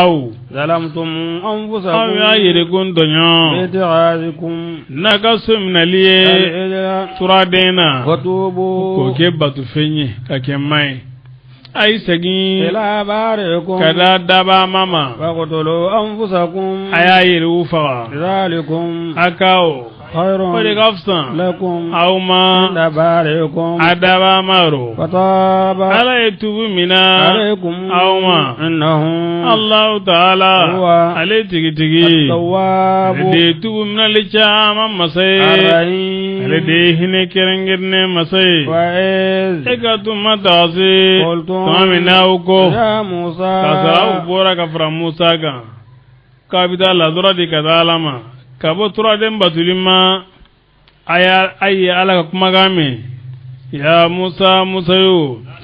أو ظلمتم أنفسكم أو يا يركون دنيا باتخاذكم نكسم نلي ترادينا وتوبوا كوكب تفني ككماي أي سجين إلى بارئكم كذا دبا ماما فاقتلوا أنفسكم أي يروفا ذلكم أكاو خير لكم أو ما عند بارئكم أدبا مارو فتاب ألا يتوب منا عليكم أو ما إنه الله تعالى هو عليه تيجي التواب يتوب من الجام مسي الرحيم عليه هنكرنجرن مسي وإذ إكتم متاسي قلتم كامناوكو يا موسى كسراو بورا كفر موسى كا كابدا لدرا دي كذالما كابو ترا دم باتولما أي على كمغامي يا موسى موسى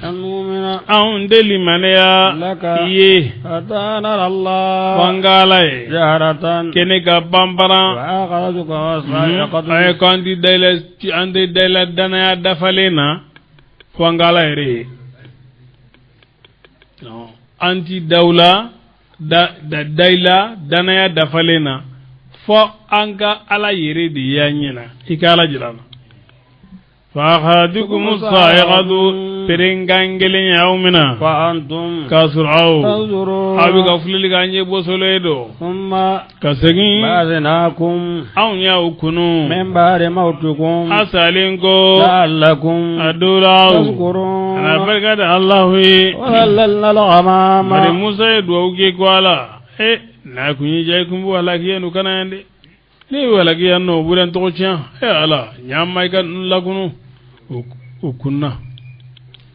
المؤمن أون دلي منيا لك إيه حتى نرى الله وانغالاي جهرة كنيكا بامبرا وآخذتك وصاعقة أي كاندي دايلا دانا دفالينا وانغالاي ري أنتي دولة دايلا دانا دفالينا fo anka ala yere de yanyina ikala jirana fa khadikum sa'iqatu perengangelen yaumina fa antum kasra'u tanzurun abi gafulili ganye bosoledo thumma kasegi ba'athnakum aw ya ukunu min ba'di mawtikum asalinko la'allakum adurau tazkurun ana barkada Allahu wa halalna al-ghamama mari Musa do uge kwala na kunyi jay kumbu wala kiyanu kana yande ni wala kiyanu buran to chiya ala nyamma kan lagunu ukunna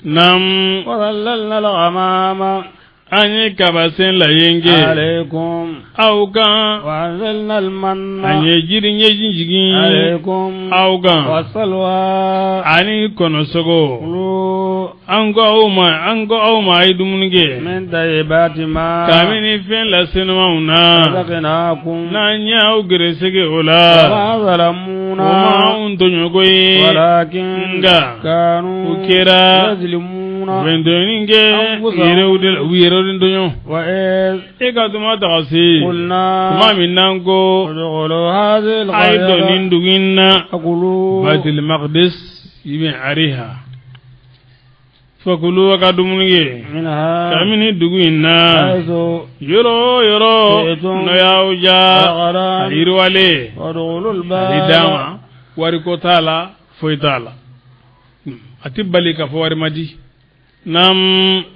nam walalna al-ghamama anyi kabasen la yenge alaykum auga wa'anzalna al-manna anyi jirin yejin jigin alaykum auga wasalwa ani kono sogo ango auma idumunge min tayyibati ma kamini fen la sinmauna razaqnakum na nyaaw gresege ola wa zalamuna ma untonyo goyi walakin nga kanu ukira yazlimuna vendoninge wiyerodin donyo wa iz ikatuma takasi qulna kuma minnango udkhulu hadhihi al-qaryata aidonin duginna aqulu baitul maqdis ibn ariha fakulu wakadumunge minha kamini duginna haythu yoro no yauja irwale udkhulu al-baba idama wari ko tala foitala atibali ka fo wari madi nam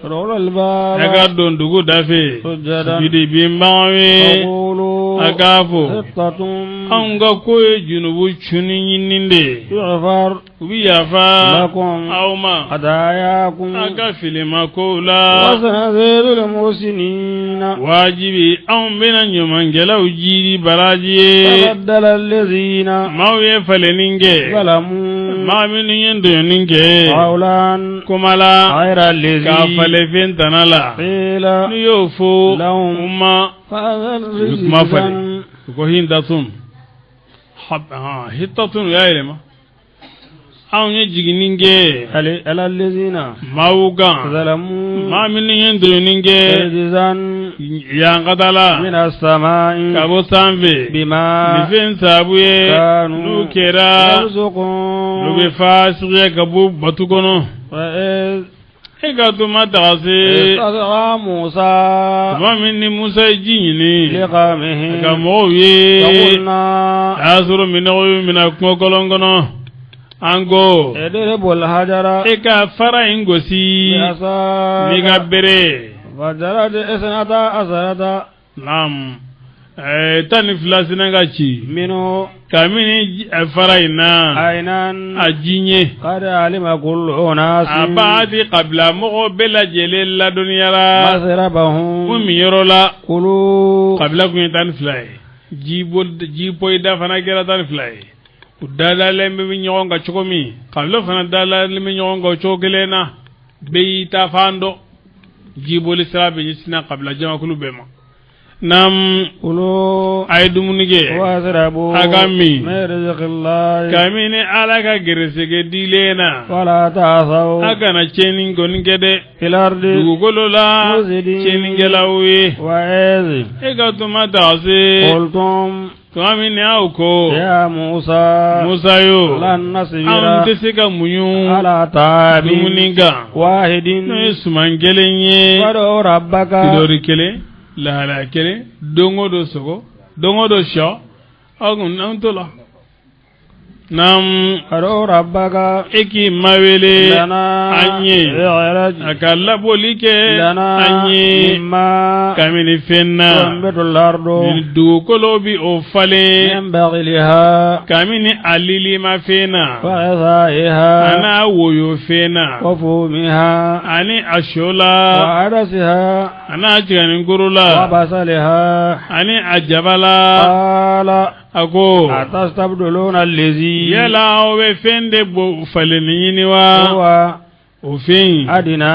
udkhulu al-baba daga don dugu dafe sujadan bidi bimbawe aqulu agafo hittatun anga koye junubu chuni nyininde yughfar ubi yafa lakum awma hadayakum aga filima kola wa sanazidul muhsinina wajibi an bena nyomangela ujiri barajiye tabaddala alladhina mawye faleninge zalamu ma minu yendo ninge qawlan kumala ghayra alladhi ka fale fentanala qila niyofo lahum umma fa'adhal kuma fale ko hindatun hittatun ya ilema aw nye jigininge ala alladhina mawuga zalamu ma minu yendo ninge rijzan yangatala min as-sama'i kabo sanve bima bifen sabuye kanu nukera yarzuqun nube fasiye kabo batukono wa iz ikatuma takasi istasqa Musa kuma minni Musa jinyini liqamihi ka moye faqulna asuru mina kolongono ango idribul hajara ika fara ingosi niga bere fajarat isnata asarata nam tani filasina gachi minu kamini fara ina ainan ajinye qad alima kullu unas abadi qabla mogo bela jele la duniyara masrabahum mumi yorola kulu qabla kun tan filay jiboy da fana gera tan filay udala lembe mi nyonga chokomi qabla fana dala lembe nyonga chokelena beita fando jiboli sabe nyisina qabla jama kulu bema nam كلوا ay dumunige واشربوا أغامي. من رزق الله kamini ala ka geresege dilena ولا تعثوا agana cenin goninkede في الأرض dugukolo la مفسدين ceninkelaw ye وإذ e ka tuma taxase قلتم tuma min aw ko يا موسى musa yo لن an نصبر tɛ se ka muɲu على طعام dumuni kan واحد n'o ye suman kelen ye فادع ربك tidori kelen lahala kelen dongo do sogo dongo do sɔ aw kun an to la nam فادع ربك e k'i mawele لنا an ye اعرج a ka laboli kɛ لنا an ye مما kabini fɛn na تنبت الأرض ni dugukolo bi o falen من بغلها kabini a lilima fɛn na وغثائها ana woyo fɛn na وفومها ani a sɔ la وعدسها ana a tiganikuru la وبصلها ani a jaba la قال a ko أتستبدلون الذي yala aw bɛ fɛn de falenni ɲini wa هو o fɛn أدنى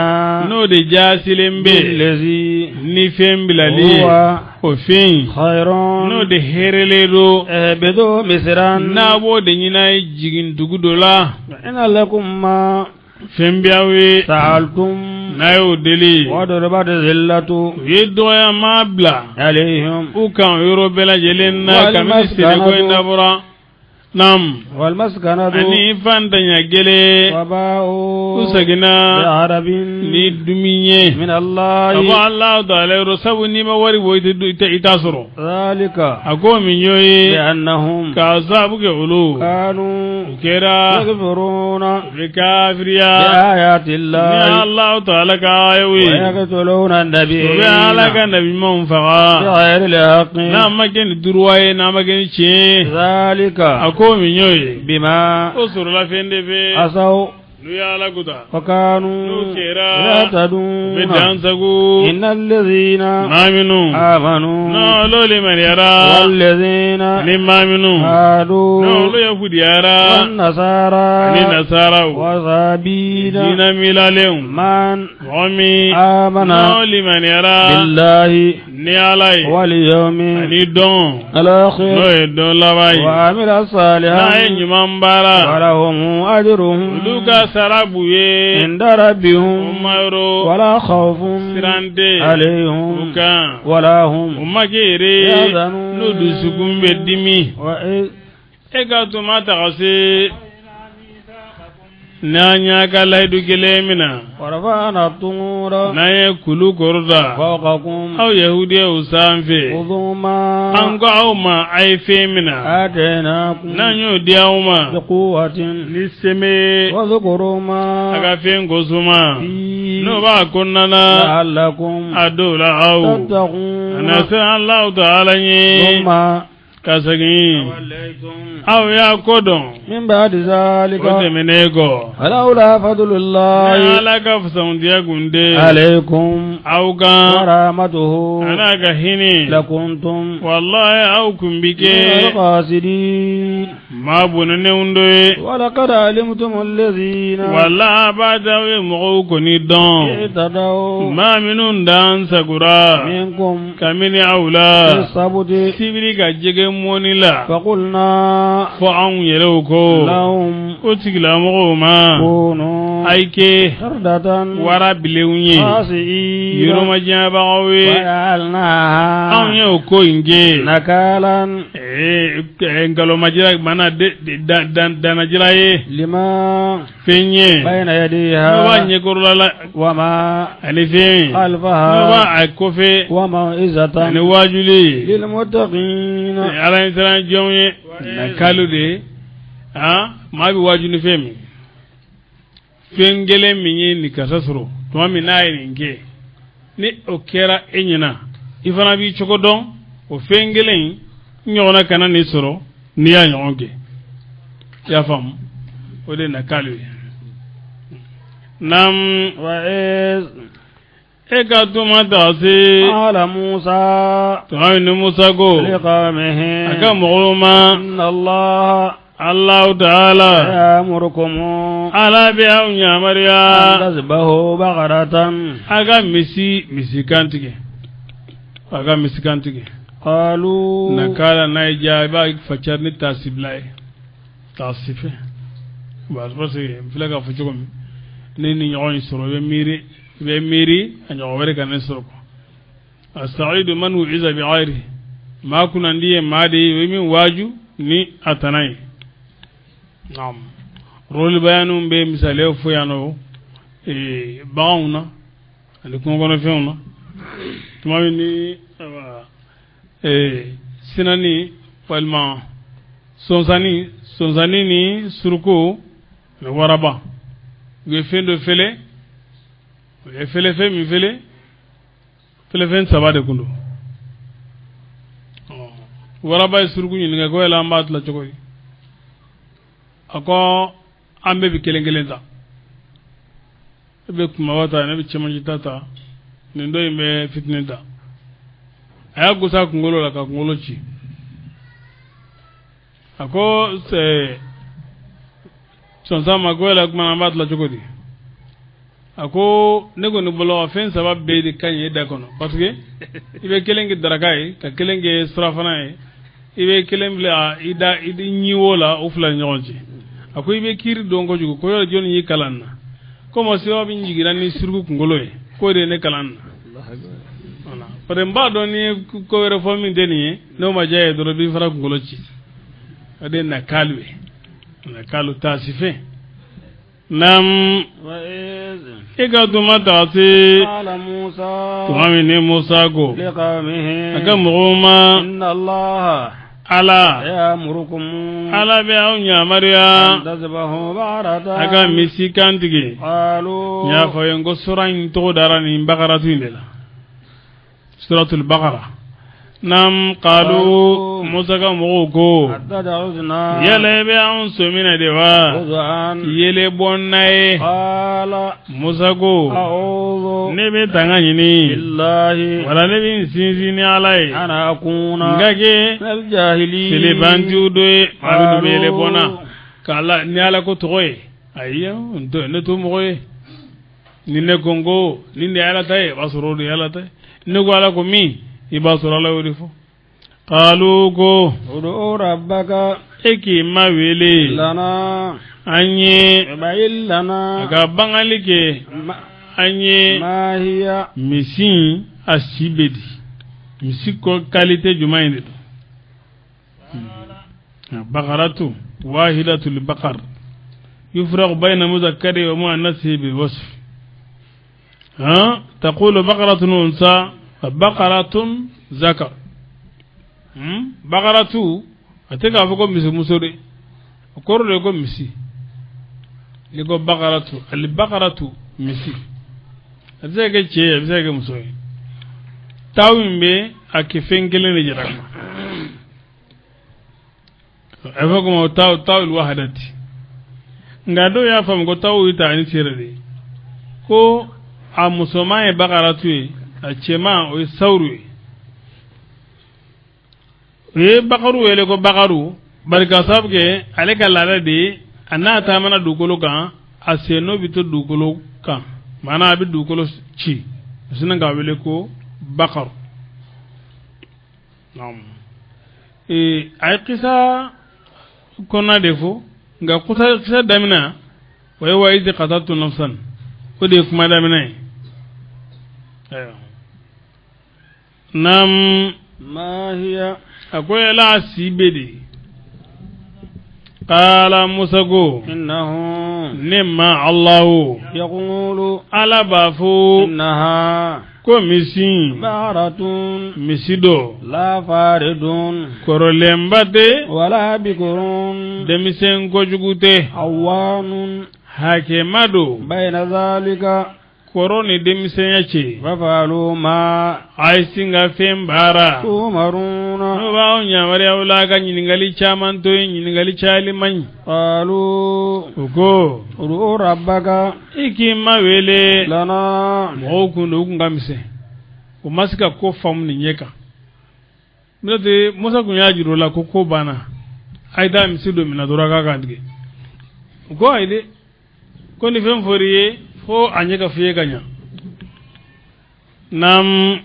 n'o de jaasilen bɛ بالذي ni fɛn bilali هو o fɛn خير n'o de hɛrɛlen do اهبطوا مصرا n'a b'o de ɲina ye jigin dugu dɔ la إن لكم ما fɛn bi aw ye سألتم n'a y'o deli وضربت الذلة u ye dɔgɔyama bila عليهم u kan yɔrɔ bɛɛ lajɛlen na Walima kabini seneko in dabɔra nam والمسكنة ani fantanya gele وباءوا u seginna بعرب ni dumi ye من a الله ko alahu taala yɔrɔ sabu n'i ma wari bɔ i t'a sɔrɔ ذلك a ko min y'o ye بأنهم k'a sababu kɛ olu كانوا u kɛra يكفرون u bɛ kafiriya بآيات ni الله alahu taala ka ayew ye ويقتلون u النبيين bɛ ala ka nabiɲumanw faga بغير الحق n'a ma kɛ ni duruwa ye n'a ma kɛ ni tiɲɛ ذلك a ko min y'o ye بما o sɔrɔla fɛn de fɛ عصوا n'u ye ala kuta وكانوا n'u kɛra u bɛ يهتدون dansago إن الذين maa minnu آمنوا n'olu limaniyara والذين ni maa minnu هادوا n'olu yahudiyara والنصارى ni nasaraw وصابين diinɛ milalenw من mɔgɔ min آمن n'o limaniyara بالله ni ala ye واليوم ani dɔn n'o الآخر ye dɔn laban ye وعمل n'a ye صالحا ɲuman baara ولهم أجرهم olu ka sara b'u ye عند o ربهم ma yɔrɔ ولا خوف siran tɛ u عليهم kan ولا o هم ma kɛ yɛrɛ يحزنون n'o dusukun bɛ dimi وإذ e ka tuma taga se n'an y'a ka layidu kelen min na ورفعنا الطور n'an ye kulu kɔrɔta فوقكم aw yahudiyaw sanfɛ خذوا ما an ko aw ma a ye fɛn min na آتيناكم n'an y'o di aw ma بقوة ni seme واذكروا a ما ka fɛn kosuma فيه n'o b'a kɔnɔna na لعلكم a dɔw la aw a تتقون na se Alahu Taala ye ثم ka segin توليتم aw y'a ko dɔn من بعد ذلك o tɛmɛnen kɔ ولولا فضل ni الله Ala ka fusamantiya kun tɛ عليكم aw kan ورحمته a n'a ka hinɛ لكنتم walahi aw kun bi من kɛ الخاسرين maa bonenenw dɔ ye ولقد علمتم الذين wala a b'a ta aw ye mɔgɔw kɔni dɔn اهتدوا maa minnu dan sagora منكم kabini aw في la السبت sibiri ka jɛgɛ mɔni la فقلنا fɔ anw yɛrɛw ko لهم o tigilamɔgɔw ma كونوا a ye kɛ قردة wara bilenw ye خاسئين yɔrɔmajɛbagaw ye anw وجعلناها ye o ko in kɛ نكالا nkalonmajira mana danajira ye لما fɛn ye بين n'o b'a يديها ɲɛkɔrɔla la وما ani fɛn n'o خلفها b'a a kɔfɛ وموعظة ani wajuli للمتقين ala ye siran jɔnw ye na kalo de maa bɛ waju ni fɛn min fɛn gɛlɛn min ye nin kasa sɔrɔ tuma min n'a ye nin kɛ ni o kɛra e ɲɛna i fana b'i cogo dɔn o fɛn gɛlɛn in ɲɔgɔnna kana nin sɔrɔ n'i y'a ɲɔgɔn kɛ i y'a faamu o de ye na kalo ye naam وإذ e ka tuma ta se قال موسى tuma min ni Musa ko لقومه a ka mɔgɔw ma إن الله Allahu Taala يأمركم ala bɛ aw أن yamariya تذبحوا بقرة a ka misi kantigɛ aga misikantigi قالوا nakala nay jaba facarni tasiblay tasife bas parce filaga fu jogom ni ni ñoy soro be miri anyo wore kan soro ko as-sa'idu man u'iza bi ghairi ma kuna ndiye madi min waju ni atanay nam rol bayanu be misale fu yano baawna ali ko gono fewna tumi ni sinani palma sonzani ni surko me waraba ge fendo fele mi fele sabade kundo waraba surku ni nga ko la mbat la chokoy ako ambe bi kelengelen be kuma wata ne bi chamaji tata ne ndoy me fitnenta aya gusa kungolo la ka kungolo chi ako se sonsa magola kuma mbat la chokodi ako nego no bolo fen sabab be di kanye da kono parce que ibe kelengi daragai ka kelenge strafana ibe kelemble ida idi nyiwola ufla nyonji ako ibe kiri dongo jugo ko yo joni yi kalanna como si obi njigira ni surgu kungolo ko de ne kalanna voilà pare mbado ni ko were fomi deni no ma jaye do bi fara kungolo ci ade na kalu tasife nam ikatu matati قال موسى tuamini Musa go لقومه aka muguma إن الله ala يأمركم be aunya maria أن تذبحوا بقرة aka misikantigi قالوا ya fayengo suran to darani bakaratu indela suratul baqara nam qalu Musa ka mugo أتدعونا yele be an somina dewa خذعان yele bonnae قال Musa go أعوذ ne be tangani ni بالله wala ne be sinzini alai أن أكون ngage من الجاهلين sele bantu do abinu bele bona kala ni ala ko toy ayya ndo ne to moye ni ne kongo ni ne ala tay basuro de ala tay ne go ala ko mi ibasuro ala wori fo qalu go ادعوا ربك eki mawele لنا anye يبين لنا aga bangalike anye ما هي misi asibedi misi ko qualité jumayne do baqaratu wahidatu libaqar yufraq bayna mudhakkari wa muannathihi bilwasf taqulu baqaratun unsa wa baqaratun zakar baqaratu ateka foko misi musore korre ko misi ligo baqaratu al baqaratu misi azege che azege musoy tawimbe akifengele ne jarama afako mo tawil wahadati ngado ya fam go tawu ita ni sirade ko a musomaye baqaratu a chema o sawru baqaru wele ko baqaru barka sabge aleka lalade anata mana dukolo kan aseno bito dukolo kan mana abi dukolo ci sinan ga wele ko baqar nam ay qisa kona defo nga qisa damina way way di qatatu nafsan ko de kuma damina ayo nam ما هي akwai la sibedi qala Musa go إنه nimma Allahu يقول ala bafu إنها ko misi بقرة misido لا فارد korolembate ولا بكر demisen ko jugute عوان hake mado بين ذلك koroni demisen yace ففعلوا ما ay singa fembara تؤمرون ba onya mari awla ga nyingali chaman to nyingali chali man قالوا ugo ادعوا ربك iki mawele لنا mo kundu ngamise o masika ko fam ni nyeka mede Musa kunya jiro la ko bana aida misido mina dora ga gandige go aide ko ni fem foriye fo anyeka fiye ganya nam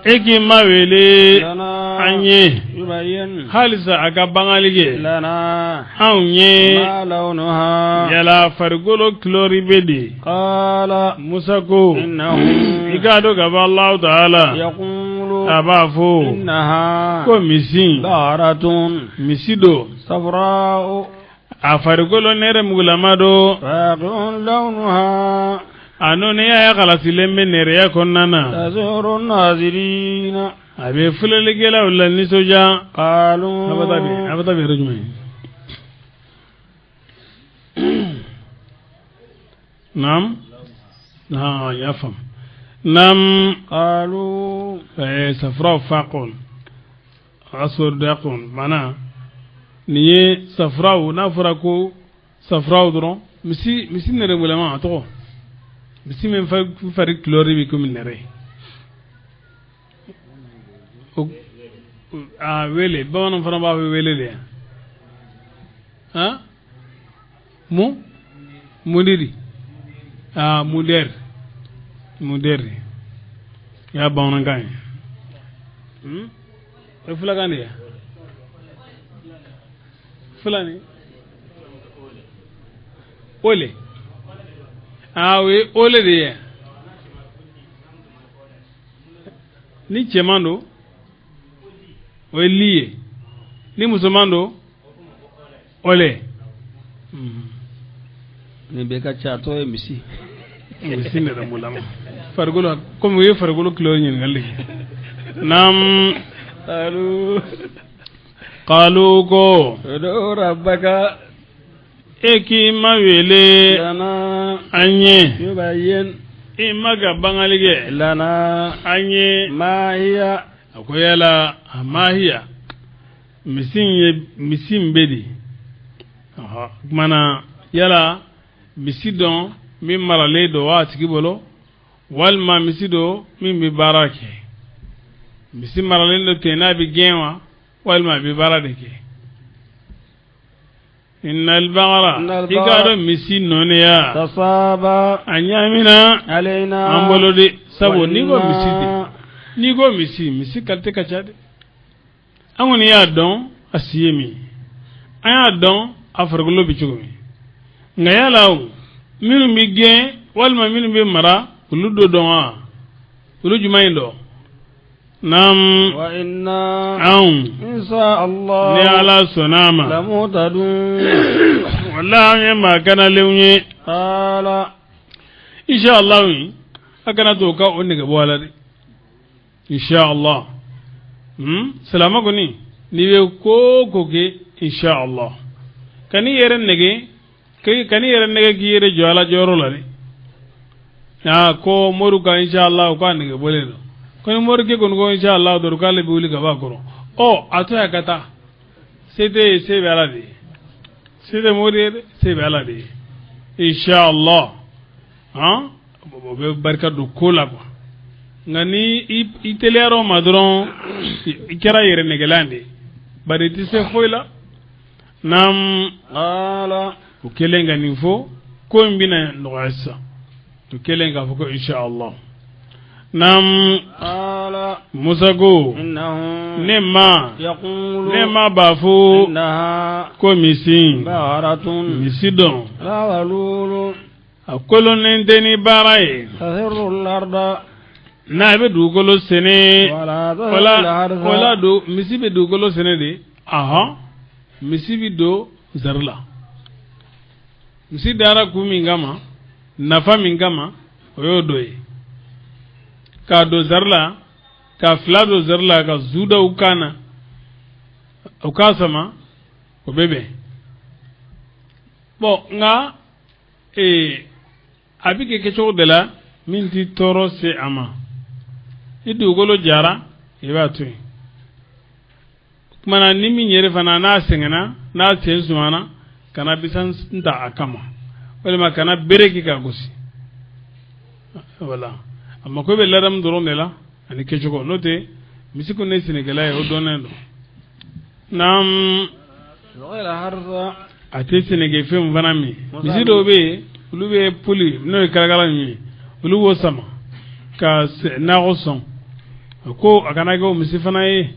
eki mawele لنا anye يبين halisa aka bangalige لنا anye ما لونها yala fargolo klori bedi قال musa ko إنه ikado gaba Allah ta'ala يقول abafo إنها ko misin بقرة misido صفراء a fargolo nere mugulamado فاقع لونها ano ne ya kalasi lembe nere ya konnana تسر الناظرين abe fuleligela wala nisoja قالوا abatabi rajumai nam yafam nam قالوا safra faqon asur daqon mana niye safra na fura ko safra dron misi nere mulama to misi men fari klori bi ko min nere wele bamanam fana ba wele de ha mudiri muder ya bamanam kan fula kan ya fulani ole we ole de ya ni chemando liye ni musulmando ole ni be ka chato e misi ne da mulama fargolo comme we fargolo kilo nyin ngalli nam qalu go do rabbaka eki mawele lana anye yubayyin imaga bangalige lana anye ma hiya akoyala amahiya misin bedi mana yala misidon min marale do wa tigi bolo walma misido min bi barake misi marale do tena bi genwa walma bi barade innal baqara igado misi noneya tasaba anyamina alaina ambolode sabo nigo miside nigo misi kalte kachade angoni ya don asiyemi aya don afargulo bichugumi ngayalaw minu mi gen walma minu be mara uludo donwa ulu jumaindo nam wa inna insha Allah ni ala sonama lamutadun wallahi ma kana lewnye qala insha Allah akana to ka onni ga bolade insha Allah salama koni niwe ko ke insha Allah kani yeren nege ki yere jwala joro lale ko moru ka insha Allah ko nege bolelo koni moru ke kon ko insha Allah do ka le buli ga bakoro ato ya kata sebe alade sebe mori sebe alade insha Allah be barka do kola ko ngani itelero madron ikera yere negelande bari ti se foila nam ala ukelenga nifo ko mbina noasa ukelenga foko insha Allah nam ala musago innahu nema yaqulu bafu innaha ko misin baratun misidon la walulu akolo nendeni baraye tahirru al-arda na be dugolo sene wala wala do misibe dugolo sene de misibi do zarla misi dara ku mingama nafa mingama oyo doye ka do zarla ka flado zarla ka zuda ukana ukasama ko bebe bo nga abike kecho de la minti toro se ama idugolo jara ibatu mana nimi nyere fana na sengena na tensumana kana bisan nda akama wala kana bereki ka gosi wala amma ko be ladam doro nela ani kechugo note misiko ne senegala e odonendo nam wala harza ate senege fem vanami misido be ulube puli no karagala ni uluwo sama ka na goson ko akana go misifana ye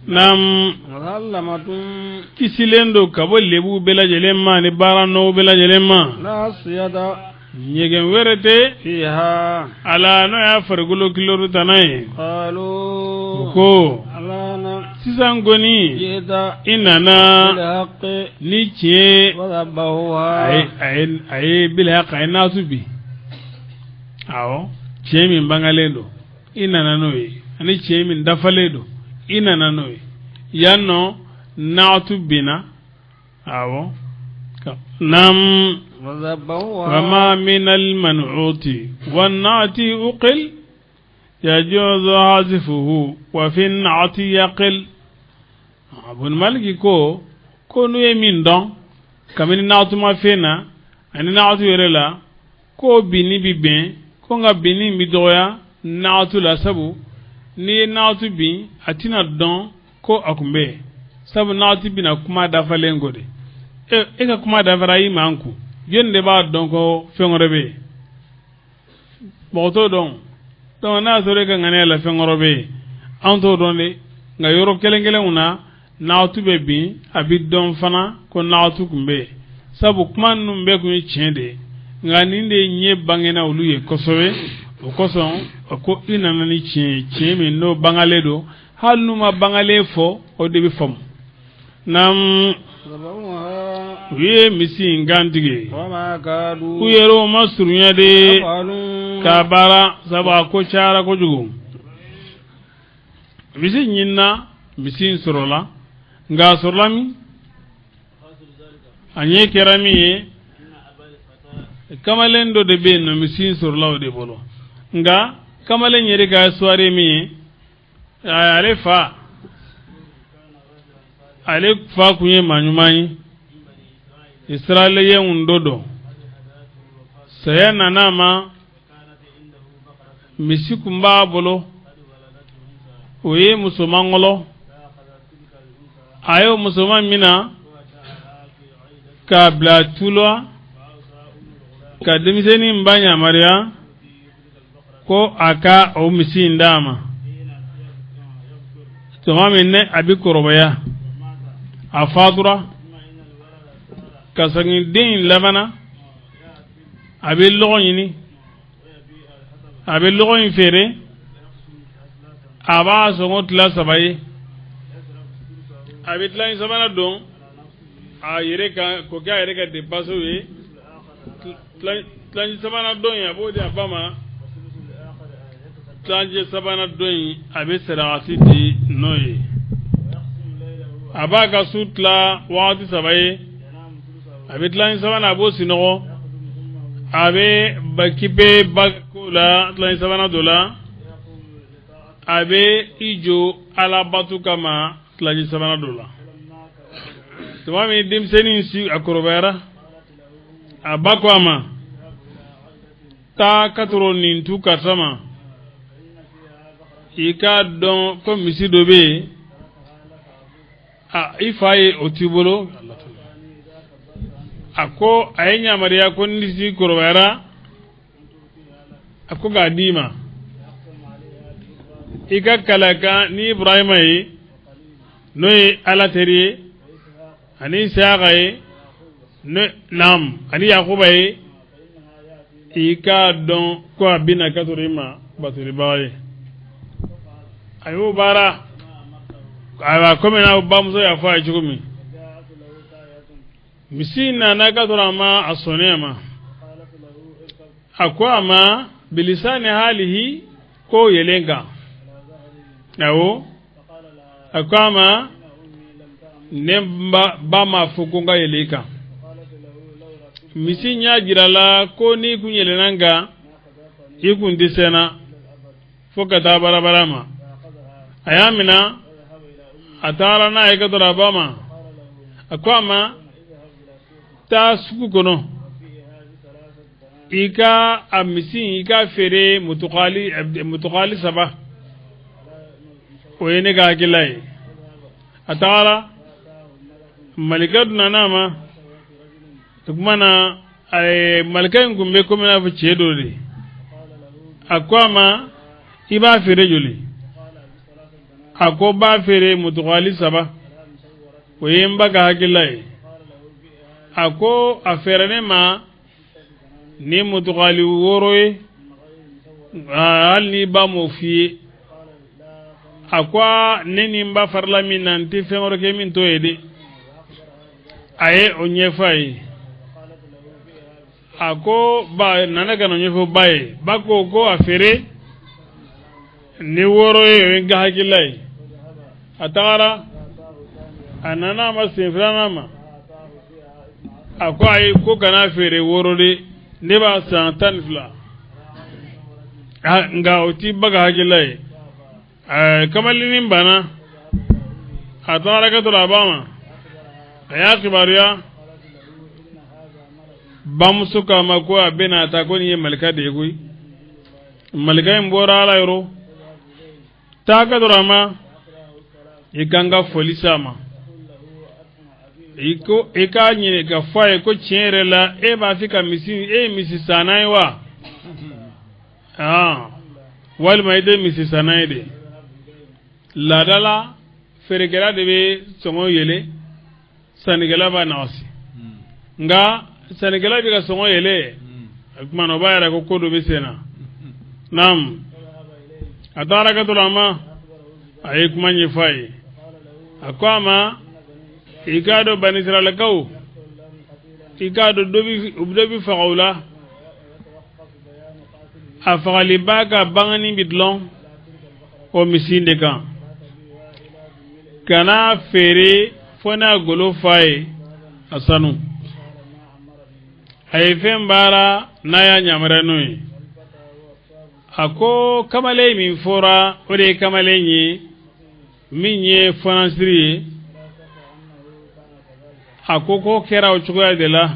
nam musallamatun kisilendo kabo lebu bela jelema ni barano bela jelema nasiyata nyegen werete fiha ala no ya fargulo kiloru tanai qalu ko alana sisan goni jita inana bilhaqqi ni cie wadabbahuha ay bil haqq nasu bi awo cie min bangalendo inana noyi ani cie min dafaledo inana noyi yanno naatu bina awo nam وما من المنعوت والنعت أقل يجوز عزفه وفي النعت يقل أبو الملك كو نوي من دون كمن نعت ما فينا أن نعت يرلا كو بني ببين كو nga bini midoya na'tu la sabu ni na'tu bi atina don ko akumbe sabu na'tu bi na kuma da falengo de e ka kuma da fara yi manku yende ba don ko fengorobe boto don na sore ka ngane la fengorobe anto don de nga yoro kelengele una na'tu be bi abi don fana ko na'tu kumbe sabu kuma num be ko chende nga ninde nye bangena ulu ye kosowe o koson ko ina nani chie mi no bangale do halu ma bangale fo o debi fom nam wiye misi ngandige kuyero masurunya de kabara saba ko cara ko jugo misi nyinna misi sorola nga sorlami anye kerami kamalen do de be no misi sorla de bolo nga kamalen yeri ga soare mi ale fa kunye manyumani Israeliye undodo sayana nama misikumba bolo oye musomangolo ayo musoman mina ka blatulwa ka demiseni mbanya maria ko aka o misindama tuma minne abi korobaya afadura kasangin din labana abi logoyini abi logoyin fere aba songo tla sabaye abi tla sabana don a yere ka ko ga yere ka de paso we tla sabana don ya bodi abama tla sabana don abi sarati di noye aba ka sutla wati sabaye abitlan sabana abo sinogo abe bakibe bakula tlan sabana dola abe ijo ala batu kama tlan sabana dola tumami dimseni si akorobera abakwama ta katoro nintu katama ika don ko misi dobe ifaye otibolo ako ayenya maria ko ndisi korobara ako gadima ika kalaka ni ibrahima yi noy ala teri ani saga yi no nam ani yakuba yi ika don ko abina katurima baturi baye ayo bara aba komena bamzo ya fa jugumi misina na katura ma asonema akwa ma bilisani halihi ko yelenga awo akwa ma nemba bama fukunga yeleka misinya jirala ko ni kunyelenanga ikundisena fokata barabarama ayamina atara na ekatura bama akwa ma ta suku kono ika amisi ika fere mutukali saba oyene ga kilai atara malikaduna nama tukmana ay malikain gumbe ko mena fu cedo de akwama iba fere joli ako ba fere mutugali saba o yemba ga hakilai ako aferane ma ni mutugali woroe hal ni ba mo fi akwa neni mba farla min nanti fengoro ke min to ede aye onye fai ako ba nanaga no nyefo bae bako ko afere ni woroe ga hakilai atara anana ma sefrana ma akwa ay ko kana fere worode ne ba san tanfla nga oti baga hagilai kamalinin bana atara ka tura bama ya kibariya bam suka mako abena ta ko ni malika de gui malika mbora ala yoro ta ka tura ma ikanga folisa ma iko ikanye ga faye ko chere la e ba fika misi sanai wa wal mai de misi sanai de la dala feregela de be songo yele sanigela ba nawsi nga sanigela bi ga songo yele kuma no bayara ko kodo be sena nam atara ka tulama ay kuma nyi faye akwama ikado bani Israel kaw ikado dobi faqawla afali baka bangani bidlon o misinde kan kana fere fona golo fay asanu ay fembara naya nyamranu ako kamale min fora ore kamale nyi minye fonansiri akoko kera o chugoya de la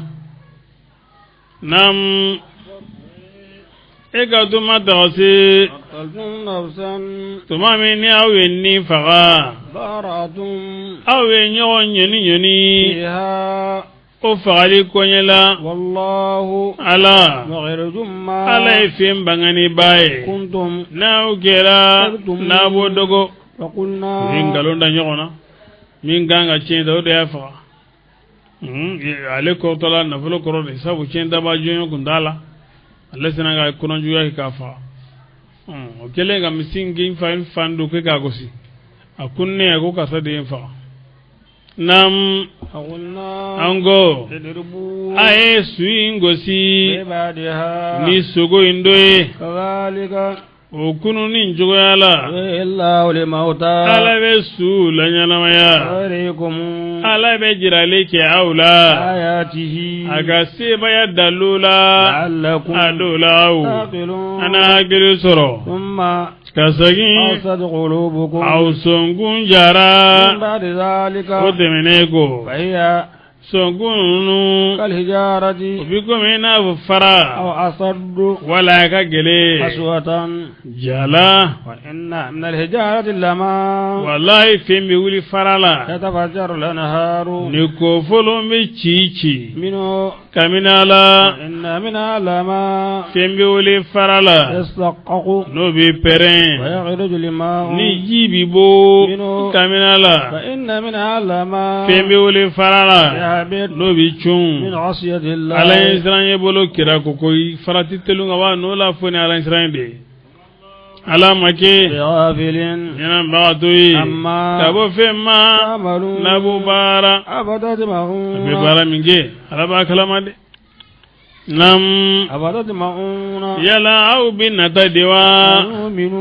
nam ega duma dawse tuma min ni awe ni faga awe nyon nyoni o fagali konyela wallahu ala maghirjumma ala ifim bangani bae kuntum na ugera na bodogo faqulna min galonda nyona min ganga chinda o de afa ale ko tola na fulo koro de sabu chinda ba jonyo kundala alle senanga kono juya ka fa o kele ga misingi fandu ke ga gosi akunne ko kasa de fa nam ango ae suingo si ni sogo indoe kadhalika okunu ni njogo yala illa ulimauta ala be su lanyana maya alaikum ala be jirale ke aula ayatihi aga se baya dalula la'allakum adula taqilun ana hagiru soro thumma kasagi asad qulubukum aw songun jara min ba'di dhalika o demenego fahiya songunu kal hijarati ubiko mena fara aw asaddu wala ka gele aswatan jala wa inna min al hijarati lama wallahi fembe wuli farala yatafajjaru lanharu ni ko folo me cici minhu kaminala inna min lama fembe wuli farala yasaqqaqu no bi wa peren yakhruju lima'u ni jibi bo Mino kaminala fa inna min lama fembe wuli farala yahbit no bi min chun asiyati Allah ala israye bolo kira ko koy farati telunga wa no la foni ala israye de ala make bighafilin yana baatoi amma tabo fema ta'malun nabu bara abadatma'un be bara minge ala ba kalama de nam abadatma'un yala au bin natadewa yu'minu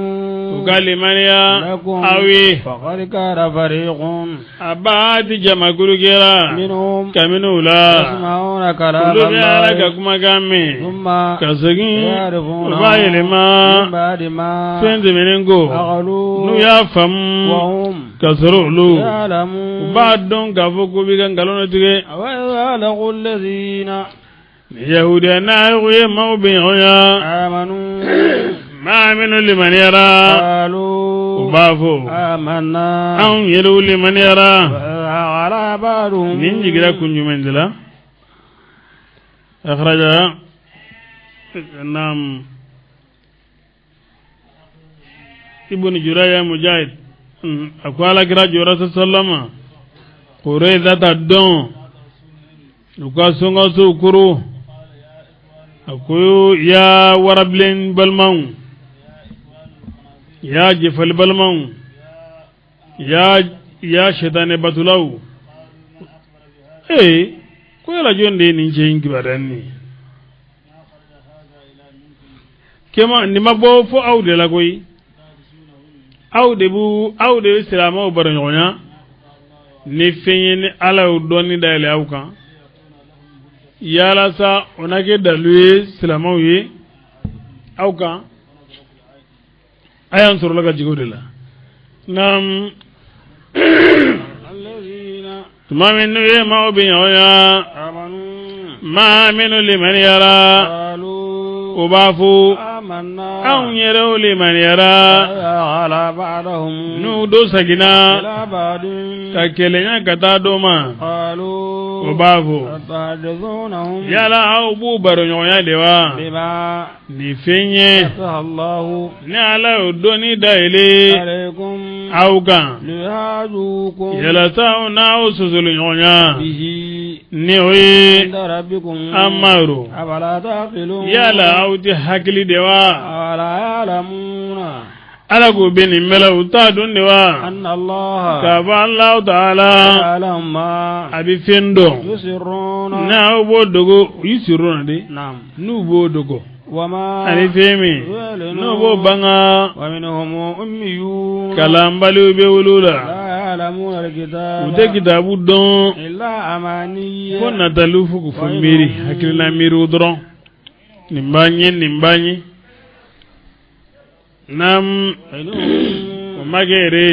ukalimania lakum awi faqad kana fariqun abadi jamaguru gera minhum kaminula yasma'una kalam kullu ala Allah ga kuma game thumma kasagi yarifuna bayilema min ba'di ma fenze menengo aghalu nu ya fam wa hum kasrulu ya'lamun ba don ga fogo bi ga ngalono tige wa idha laqul ladhina yahuda na yuye mawbi ya amanu ma aminu liman yara qalu bafo amanna an yiru liman yara ala barum min jigira kunju mendela akhraja nam ibn juraya mujahid akwala kira jora sallama kore zata don uka sunga su kuru akoyo ya warablin balman ya jefal balman ya shetane batulau ko yala jonde ni jeyin kibaranni kema ni mabo fo awde la koy awde silama baranyonya ni fenyeni ala doni dale awkan yala sa onake daluye silama ye awkan ayan soro laga jigode la nam tuma min ye ma obi ya ma minu liman yara ubafu an yere liman yara nu do sagina ka kelenya kata do ma ubafu yala au bu baro nyoya dewa ni fenye ni ala doni daile auka yala ta na usuzulu nyonya ni oyi amaru yala auti hakili dewa ala go beni mela uta don dewa ka ba Allah ta'ala abi fendo na bo dogo yusiruna de nu bo dogo ani femi no bo banga kalambali be wulula ute kitabu don ko natalufu ku fumbiri hakilina miru dron nimbanyi nam magere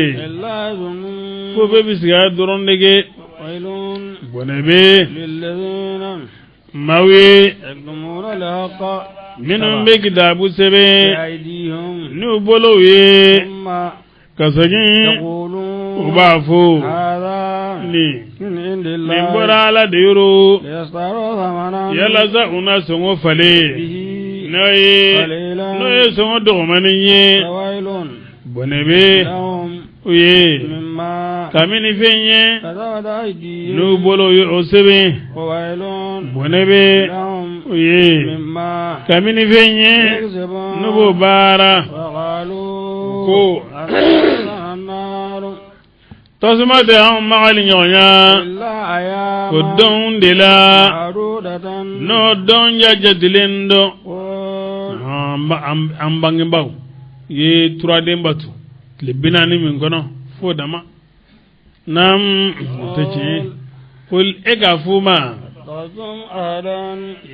ko be bisiga dron dege bonebe mawi minun be kitabu sebe ni bolo ye kasagin ubafu ni bora ala de yoro yala za una songo fale no ye songo dogomani ye bonebe uye kamini fenye nu bolo ye osebe bonebe uye kamini fenye nu bo bara ko tasuma de an magali nyonya ko don de la no don ya jadilendo am bangi baw ye turade mbatu le binani min kono fo dama nam techi kul ega fuma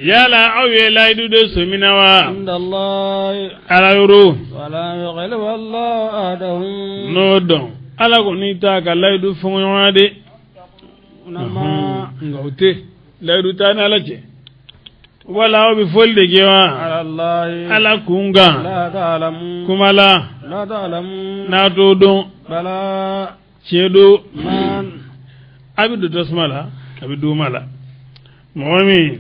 yala awe laidu de suminawa ala yoro no don ala ko ni ta ka laidu fonyo de ngauté laidu ta na laje wala obi folde gewa ala kunga kuma la na to don chedo abidu tasmala abidu mala momi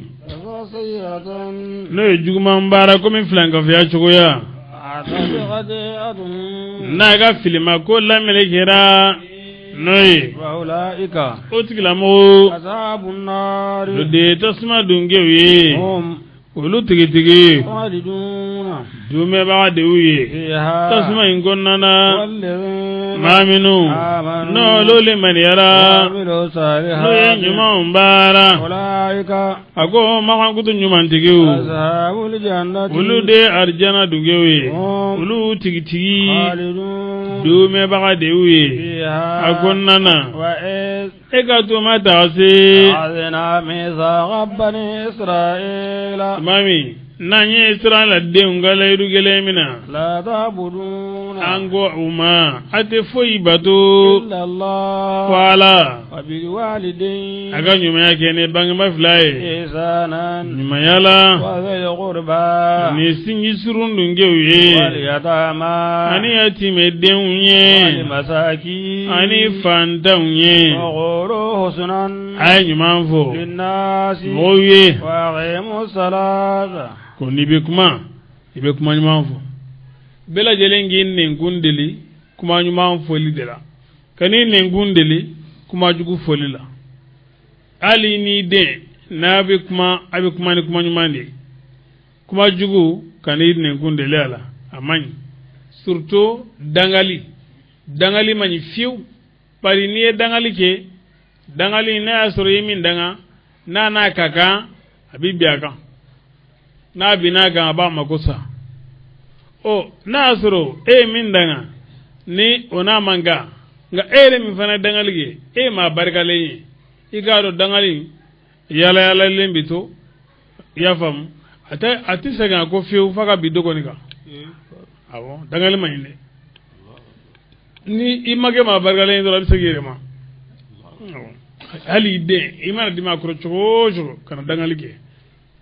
no juguma mbara ko min flanka fiya chogoya na ga filima ko la melekera noy waulaika otigla mo azabun nar de tasma dungewi olu tigi waliduna dume ba de uye tasma ingonnana maminu no lole maniara no yenyuma mbara waulaika ago ma kutu nyuma tigiu azabul jannati olu de arjana dungewi olu tigi dume ba de uye agonnana wa ega to mata se azna misa bani israila mami nanye israila de ngala idu gelemina la ta'buduna ango uma ate foi bato illa Allah wala wa bil walidayn aga nyuma yake ne bangi maflaye ihsanan nyuma yala wa dhil qurba ni singi surundu ngewye wal yatama ani yatime denye wal masaki ani fanta unye wa qulu husnan ay nyuma mfo linnasi moye wa aqimu salata ko ni be kuma nyuma mfo bela jelengi ne ngundeli kuma nyuma mfo lidela kani nengundeli kuma jugu foli la ali ni de na be kuma abi kuma ni kuma nyumande kuma jugu kani nengundeli ala amani surtout dangali mani fiu bari ni dangali ke dangali na asoro yimin danga na kaka abibiaka na binaga ba makusa o na asoro min danga ni ona manga nga ere mi fana dangali ge ma barkale igaro dangali yala lembito ya fam ati sega ko fiu faka bidogo nika awo dangali mayinde ni image ma barkale ndo abisegere ma hali de imana dima kuro chogo kana dangali ge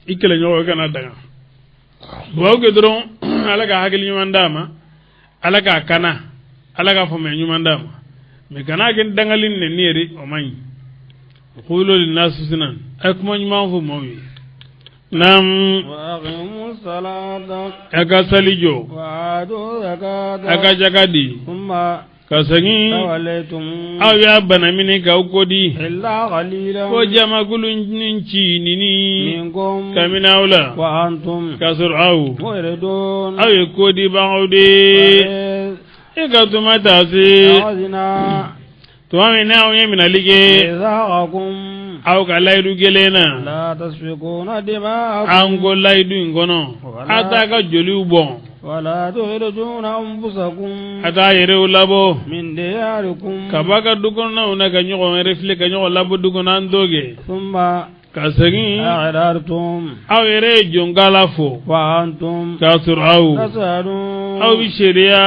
ikele nyowo kana danga bawge doron alaga hakili nyumandama alaga kana alaga fome nyumandama me kana gen dangalin ne nieri o mani qulu lin nas sunan akma nyuma fu mowi nam wa aqimus salata aga salijo wa atu zakata aga jagadi thumma kasangi tawallaytum aw ya bana mini ka ukodi illa qalilan ko jama gulun ninci nini minkum kamina wala wa antum kasur aw muridun aw yakodi ba'udi ega tumata si azina tuwami na onye mina lige izaqakum aw ka laydu gelena la tasfikuna dima'akum ango laydu ngono ata ka joli ubon wala tukhrijuna anfusakum ata yere ulabo min diyarikum kabaka dugona una ka nyogo refle ka nyogo labo dugona andoge thumma kasagi a'dartum aw yere jongala fo wa antum kasur aw tasadun aw bi sharia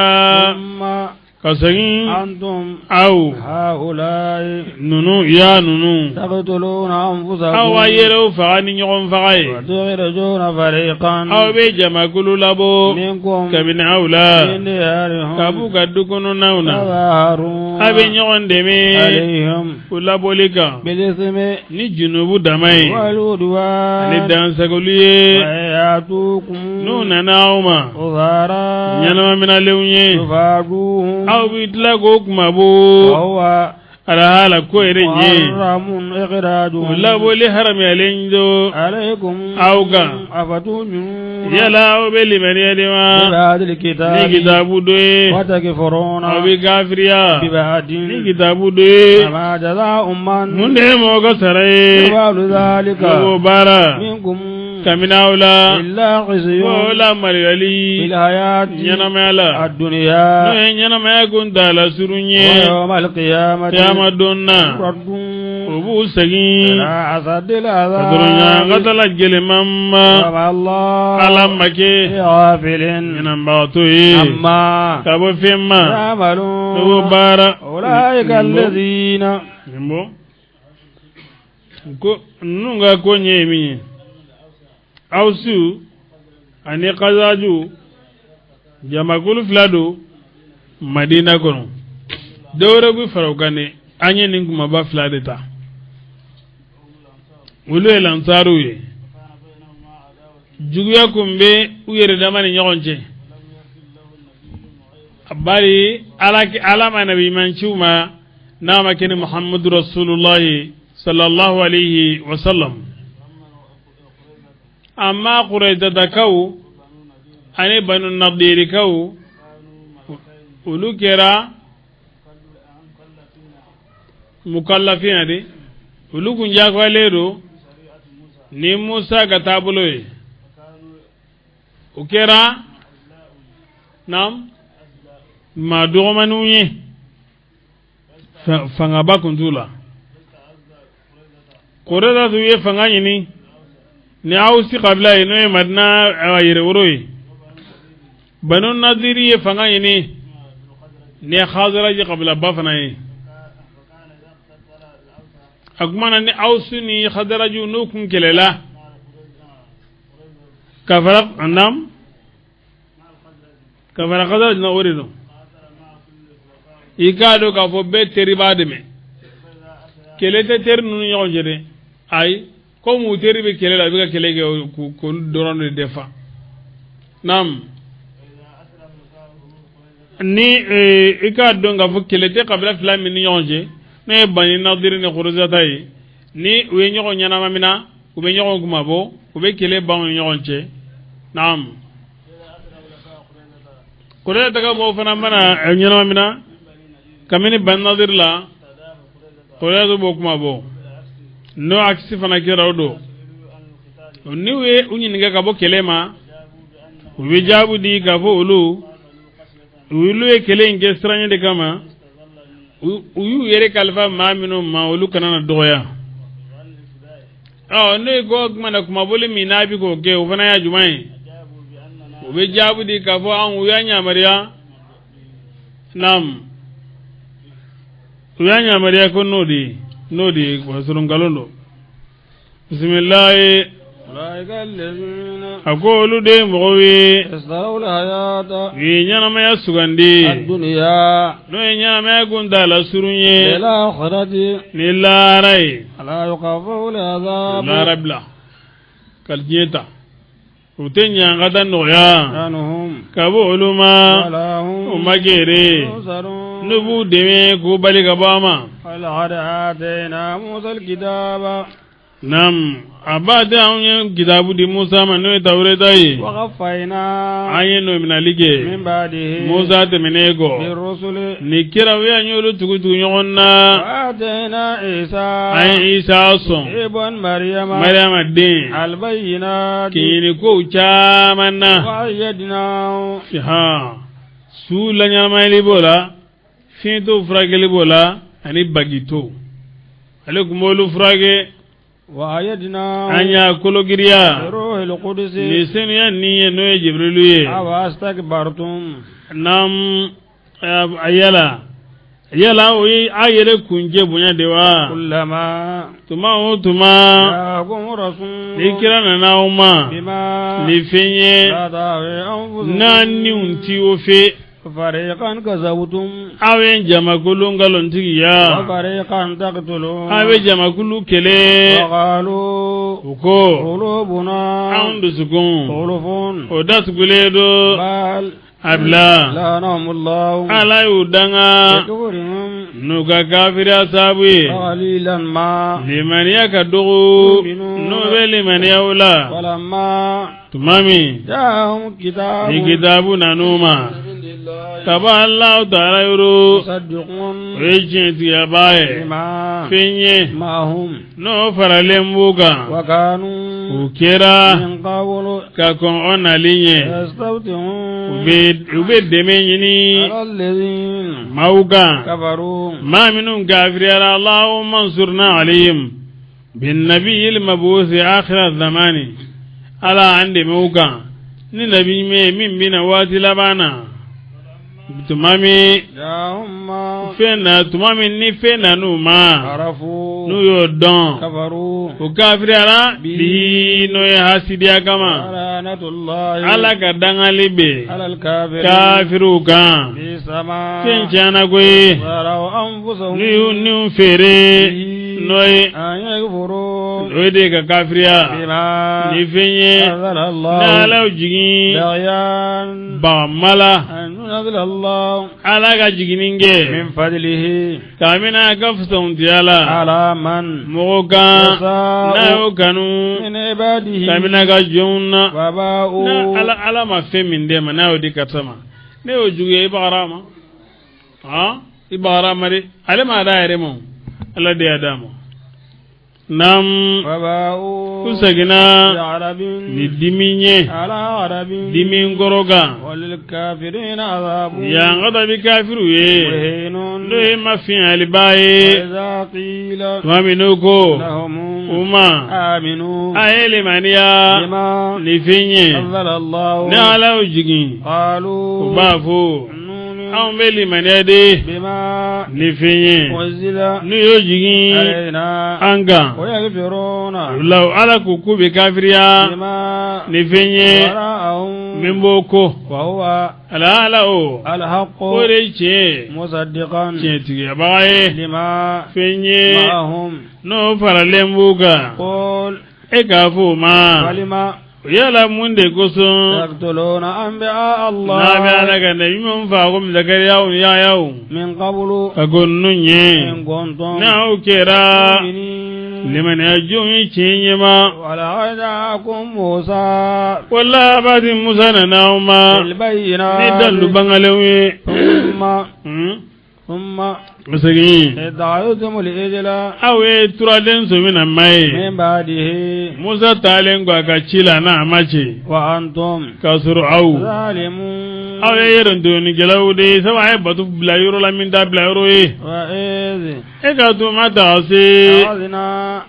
thumma kasagi antum aw haulai nunu ya nunu taqtuluna anfusakum aw yere faani nyogo fagaye wa tukhrijuna fariqan aw be jama gulu labo minkum kabin awla min diyarihim kabu gaddu kono nauna tazaharun abe nyogon deme alayhim ulabolika bilismi ni junubu damai waludwan ni dansagoliye wayatukum nuna nauma uzara nyanama mina lewnye tufaduhum aw bitla go kuma bo wahuwa ala hala ko ere je muharramun ikhrajuhum ulaboli haram ya lenjo alaykum awga afatunun yala aw be limani yadima bibadil ni kitabi kitabu doye watakfuruna aw be gafriya ni bibadin kitabu doye ama jazaa'u man munde mo ga sarai yafalu dhalika ko bara minkum kamina wala illa khizyun wala mariali fil hayati nyana mala ad-dunya no nyana ma gunda la wa surunye yawmal qiyamati ya madonna raddun obu sagi ila asadil azab kadurunya gatala gele mamma wa Allah alamake ghafilin nyana mbato yi amma kabo femma ya'malun no bara ulaika alladhina nimbo ko nunga ko nyemi awsu ani qazaju jamakul flado madina kono dawra bu farogane anye ninguma ba fladeta wulu elansaru ye juguya kumbe uyere damani nyogonche abari alama nabi manchuma nama kene muhammadu rasulullah sallallahu alayhi wa sallam amma qurayda dakaw ane banu nadiri kaw ulu kera mukallafina de ulu kunja ko lero ni musa ga tabulo e ukera nam ma do manunye fanga ba kuntula qurayda du ye fanga yini ni ausi qabla ino madna awayre woroy banu nadiri ye fanga yini ni khazraji qabla bafna yi agmana ni ausi ni khadraju nukun kelela kafara andam kafara khadraj na urido ikado ka fo be teri bademe kelete ter nu nyo jere ay ko mu teri be kelela be ka kelege ko doron de defa nam ni ika donga fo kelete kabila fila min ni ɲɔgɔn cɛ ne bani nadiri ni khuruzata yi ni u ye ɲɔgɔn ɲanama mina u bɛ ɲɔgɔn kumabɔ u bɛ kele ban ni ɲɔgɔn cɛ naam khuruzata ka mɔgɔw fana mana ɲanama mina kamini bani nadiri la khuruzata b'o kumabɔ no aksi fana kɛra o don ni u ye u ɲininka ka bɔ kele ma u bɛ jaabu di k'a fɔ olu ye kele in kɛ siranɲɛ de kama u y'u yɛrɛ kalifa maa minnu ma olu kana na dɔgɔya ne ko kumana kumaboli min n'a bi k'o kɛ o fana y'a jumɛn ye u bɛ jaabu di k'a fɔ u y'a yamariya naam u y'a yamariya ko n'o de ye wasurun nkalon don bisimilahi a ko olu de ye mɔgɔw ye u ye ɲɛnamaya sugandi n'o ye ɲɛnamaya kunta la surun ye ni lahara ye lahara bila ka diɲɛ ta u tɛ ɲankata nɔgɔya ka bɔ olu ma u ma gere n'u b'u dɛmɛ k'u bali ka bɔ a ma nam abade an ye kitabu di Musa ma n'o ye Tawureta ye an ye nominali kɛ Musa tɛmɛnen kɔ ni kiraw y'an y'olu tugu ɲɔgɔn na an ye Isa sɔn Mariama den k'i ɲini kow caman na su la ɲɛnamayali b'o la fiɲɛtɔ furakɛli b'o la ani bagito ale tun b'olu furakɛ an y'a kologiriya ni senuya ni ye n'o ye Jibrilu ye naam a yala o ye a yɛrɛ kunjɛ bonya de wa tuma o tuma ni kira nana aw ma ni fɛn ye naaniw ti o fɛ fariqan kazawtum awen jamakulu ngalontigiya fariqan taqtulun awe jamakulu kele qalu uko qulubuna andusukun qulufun odasguledo bal abla lanamullahu ala yudanga nuka kafiri asabu qalilan ma limaniya kadugu no be limaniya wala walamma tumami jahum kitabu nanuma kaba Allah ta'ala yoro musaddiqun ejenti yabaye ma fenye mahum no faralembuga wa kanu ukera min qawlu ka kon onalinye yastawtun ube deme nyini alladhin mauga kafaru ma minun kafiri ala Allahumma ansurna alayhim bin nabiyil mabuth akhir az-zamani ala ande mauga ni nabi me min bina wati labana tumami fena tumami ni fena nu ma arafu nu yo don kafaru o kafiri ala bi no ya hasidiya kama ala ka dangali be kafiru kan bi sama fen jana goye ni fere noy noy de ka kafiriya ni fenye na ala jigi ba mala ala ka jigininge min fadlihi kamina gafson diala ala man moga na yo kanu min ibadihi kamina ga jonna baba'u na ala ma femin de ma na yo dikatama ne yo juge ibarama ibarama de ale ma da yare mo ala de adamo nam baba'u usagina arabin ni diminye ala arabin dimin goroga walil kafirin azabu ya ngada bi kafiru ye ndo ma fi alibaye idza qila waminuko lahum uma aminu ayele mania bima ni finye anzalallahu ne ala ujigi qalu bafu an beli manede bima ni finye wazila ni yojigi alaina anga ويغفرون law ala kuku bi kafiriya بما ni finye وراءهم mimboko وهو ala o الحق ore che مصدقا che tige baye لما finye معهم no faralembuga قل e ka fu ma ولما yala mun de koson تقتلون أنبياء الله na bi alaga nabi mun fa ko mi zakariya ya yawo من قبل agonnu nye إن كنتم na o kera مؤمنين liman ajun chinyema ولقد جاءكم موسى walla badi musa na nauma ni بالبينات dalu bangalewe ثم musagi اتخذتم العجل awe turaden so mina mai من بعده musa talen gwa ka chila na amache وأنتم kasuru au ظالمون awe yeron do ni gelawde sawa ay batu blayuro la min da blayuro e وإذ e ka to mata se أخذنا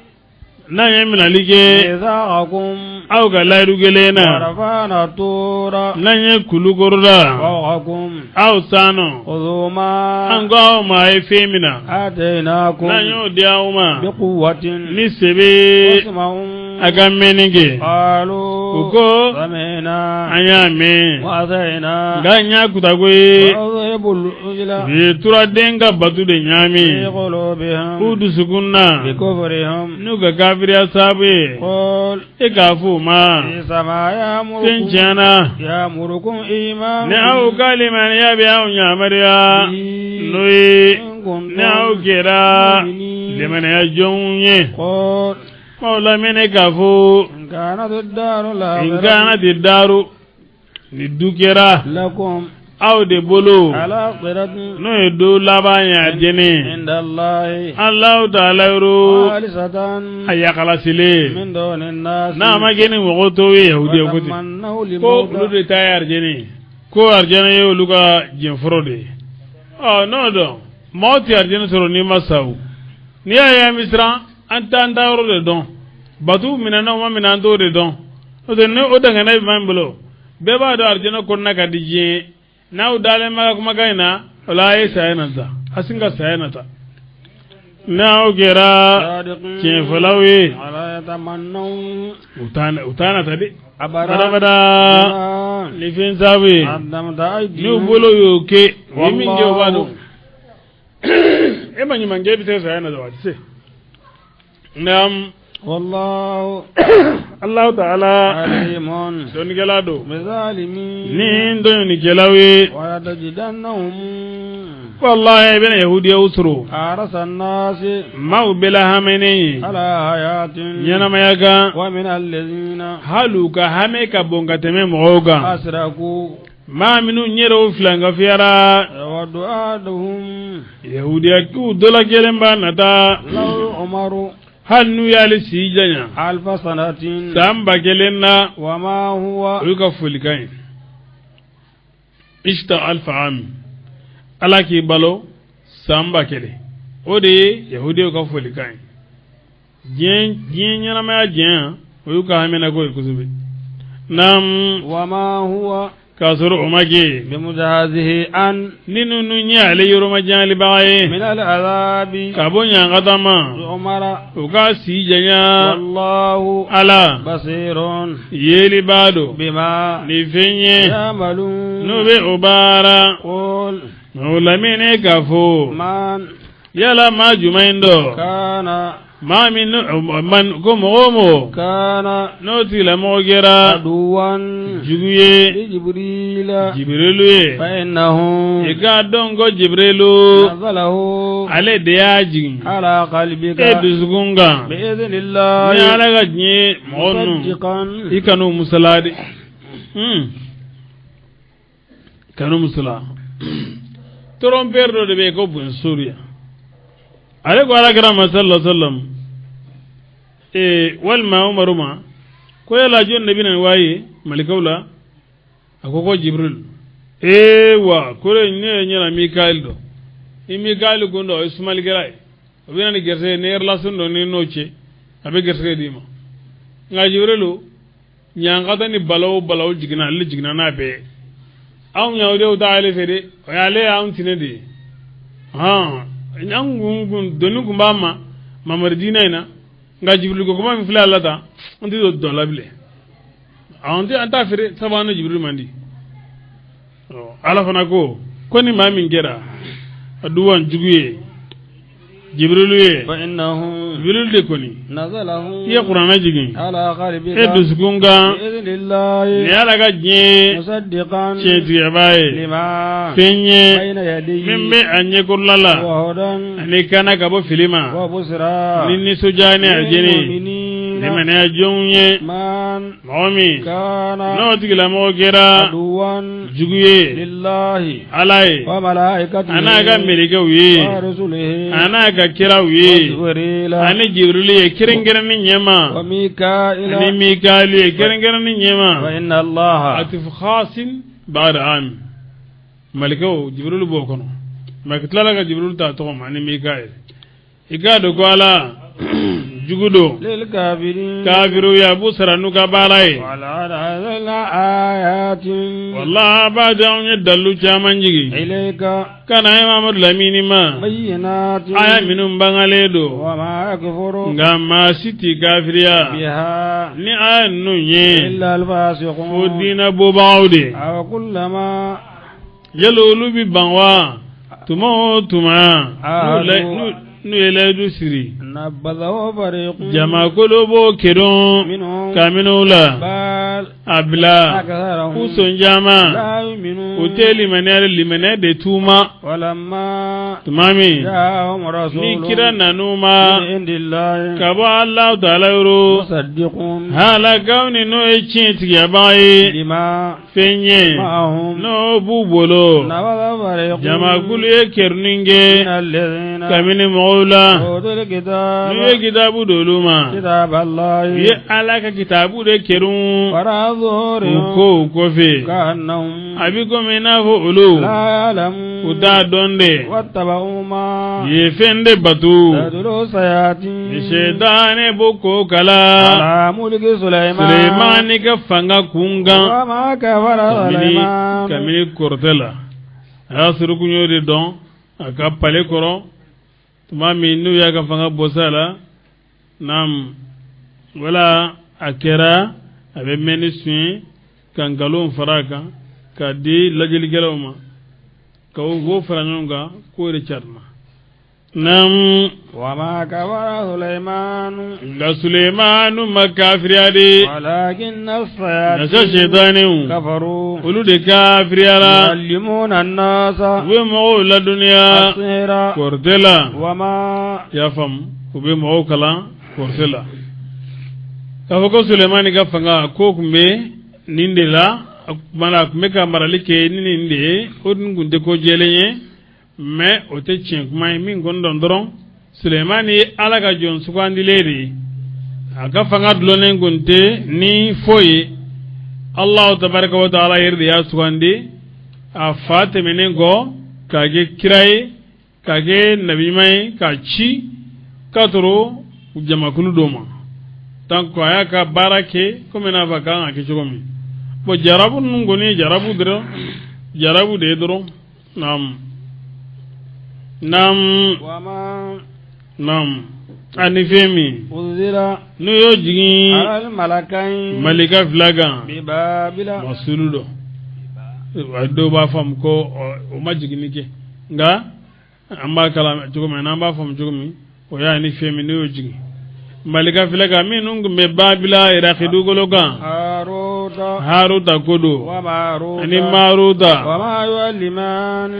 na yemina lige ميثاقكم au ga layru gelena ورفعنا الطور na ye kulugorda فوقكم au sano خذوا ما ango ma e femina آتيناكم na yo diauma بقوة ni sebe واسمعوا aga menige قالوا uko سمعنا anya me وأطعنا ganya kutagwe وأذهبوا العجل be tura denga batu de في nyami قلوبهم udu sukunna بكفرهم nuga kafiriya sabe قل e kafu ma في سماء tenjana يأمركم إيمان ne au kaliman ya be au nyamariya noyi ne au kera liman ya jonye قل maula mene kafu إن كانت الدار in الآخرة kana di daru ni dukera لكم au de bolo على قرة no e do labanya jene عند الله Allah ta'ala ro خالصة ayakala sile من دون الناس na ma gene mo to we yahudi ko ti وتمنوا ko الموت lu de tayar jene ko arjana yo luga jen frode oh no do mauti arjana soro ni masau ni ya misra anta ro de don batu minana ma minando de don o de ne o daga na mambulo be ba do arjana ko na ka dije na udale ma kuma kaina wala yi sayanata asinga sayanata na o gera ke falawe على يتمنوا utana ta de أبدا bada ni fin sabe قدمت ni أيديهم bolo yo ke mi nge والله bado e manyi mange bi te sayanata wa se nam والله Allah ta'ala عليم don gelado بظالمين ni don ni gelawe ولتجدنهم wallahi bena yahudiya usru أحرص الناس mau bela hamene على حياة yana mayaga ومن الذين haluka hame ka bonga teme moga أشركوا ma minu nyero flanga fiara يود أحدهم yahudiya ku dola gelemba nata لو عمر hannu yali sijanya 1000 سنة samba gelenna وما هو uyuka fulikain ishta alfa am alaki balo samba kele ode yahudiya ka fulikain jen nyana ma jen uyuka hamena ko kusube nam وما هو kasuru umage بمجازه أن ninu nunya ale yoroma jali baye من العذاب kabonya ngatama عمر uka sijanya والله ala بصير yeli bado بما ni fenye يعملون nube ubara قل ulamine kafo من yala ma jumaindo كان ma min man ko momo كان no tila mo gera عدوا juguye لجبريل jibrilu ye فإنه iga dongo jibrilu نزله ale de yaji على قلبك e dusugunga بإذن ni الله ala ga nye monu مصدقا ikanu musalade kanu musala tromper do de be ko bun suriya ale ko ala kara sallallahu alaihi wasallam wal ma umaruma ko yala jon nabi nan waye malikawla akoko jibril wa ko ne nyana mikael do mikael ko ndo ismail geray obina ni gerse ne relation do ni noche abe gerse dima nga jibrilu nyanga ni balaw jigna le jigna na be aw nyawde o taale fede o yale am tinede nyangun donu kumbama mamar dinaina nga jibril ko kuma mi fula lata onti do don labile onti anta fere sabana jibril mandi ala fana ko ni mamin gera aduwan juguye jibrilu ye فإنه jibrilu de koni نزله i ye qur'ana jigin على قلبك e dusukun kan بإذن الله ni ala ka diɲɛ مصدقا tiɲɛtigɛba ye لما fɛn ye بين يديه min bɛ a ɲɛkɔrɔla la وهدى ani kana ka bɔ fili ma وبشرى ni nisɔndiya ni alijɛni للمؤمنين limaniya jɔnw ye من mɔgɔ min كان n'o tigilamɔgɔ kɛra عدوا jugu ye لله ala ye وملائكته a n'a ka mɛlɛkɛw ye ورسله a n'a ka kiraw ye وجبريل ani jibrilu ye kɛrɛnkɛrɛnni ɲɛma وميكائيل ani mikaeli ye kɛrɛnkɛrɛnni ɲɛma وإن الله atifu khasin ba'da am malikaw jibrilu b'o kɔnɔ mɛ ka tila ka jibrilu ta tɔgɔ ma ani mikaeli i k'a dɔn ko ala jugu don للكافرين kafiru ya b'u sara n'u ka baara ye ولقد أنزلنا آيات wallahi a b'a di anw ye dalilu caman jigi إليك kana ye mamadu lamini ma بينات aya minnu bangalen don وما يكفر nka maa si ti kafiriya بها ni aya ninnu ye إلا fo الفاسقون diinɛ bɔbagaw de أو كلما yala olu bi ban wa tuma o tuma n'u ye layidu siri نبذه فريق jamakolo b'o kedon منهم kaminɛw la بل a bila أكثرهم k'u sɔnjama لا يؤمنون o tɛ limaniya de tuuma ولما tuma min جاءهم ni رسول kira nanu من ma عند الله ka bɔ alahu taala yɔrɔ مصدق halakaw ni n'o ye tiɲɛ tigiyabaga ye لما fɛn ye معهم n'o b'u bolo نبذ فريق jamakulu ye kɛrunin من kɛ الذين kabini mɔgɔw la أوتوا الكتاب n'u ye kitabu d'olu ma كتاب الله u ye ala ka kitabu de kɛrun وراء u ظهورهم ko u kɔfɛ كأنهم a bi komi i n'a fɔ olu لا u يعلمون t'a dɔn de واتبعوا ما u ye fɛn de batu تتلو الشياطين sɛdaane b'o ko kala على ملك سليمان sulemani ka fanga kun kan وما كفر سليمان kabini kɔrɔtɛ la a y'a suruku y'o de dɔn a ka pale kɔrɔ tuma min n'u y'a ka fanga bɔsa la naam wala a kɛra a bɛ mɛn ni sun ye ka nkalon fara a kan k'a di lajɛlikɛlaw ma ka o fara ɲɔgɔn kan k'o de carina naam وما كفر سليمان nka sulemanu ma kafiriya de ولكن nasa الشياطين sɛdanew كفروا olu de kafiriyara يعلمون الناس u bɛ mɔgɔw ladɔnniya السحر kɔrɔtɛ la وما i y'a faamu u bɛ mɔgɔw kalan kɔrɔtɛ la k'a fɔ ko sulemani ka fanga ko tun bɛ nin de la kumana a tun bɛ ka marali kɛ ni nin de ye o dun tun tɛ ko jɛlen ye mɛ o tɛ tiɲɛ kuma ye min kɔni dɔn dɔrɔn sulemani ye ala ka jɔn sugandilen de ye a ka fanga dulonnen tun tɛ ni foyi ye alahu tabaraka wa taala yɛrɛ de y'a sugandi a fa tɛmɛnen kɔ k'a kɛ kira ye k'a kɛ nabiɲuman ye k'a ci k'a sɔrɔ jamakulu dɔ ma tant que a y'a ka baara kɛ komi n'a fɔ a kan ka kɛ cogo min bon jarabu ninnu kɔni ye jarabu de ye dɔrɔn naam وما naam ani fɛn min أنزل n'u y'o jigin على الملكين malika fila kan ببابل masulu dɔ dɔw b'a faamu ko o ma jiginni kɛ nka an b'a kalan cogo min n'an b'a faamu cogo min o y'a ni fɛn min n'u y'o jigin malika fila kan minnu tun bɛ babila iraki dugukolo kan هاروت haruta ko don وماروت ani maruta وما يعلمان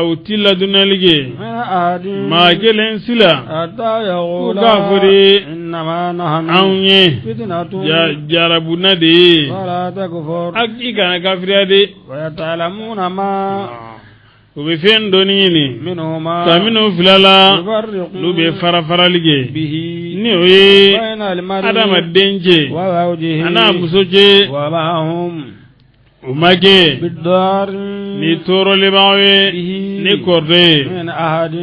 u ti ladunali kɛ من أحد maa kelen si la حتى يقول k'a fɔ de إنما نحن anw ye فتنة jarabuna de ye ولا تكفر i kana kafiriya de ويتعلمون ما u bɛ fɛn dɔɔni ɲini منهما ka minnu fila la olu bɛ يفرقون fara farali kɛ به ni o ye بين المرء adamaden cɛ وزوجه a n'a muso cɛ وما هم o ma kɛ بالدار ni tɔɔrɔlenbaw ye ni kɔrɔtɛ ye من أحد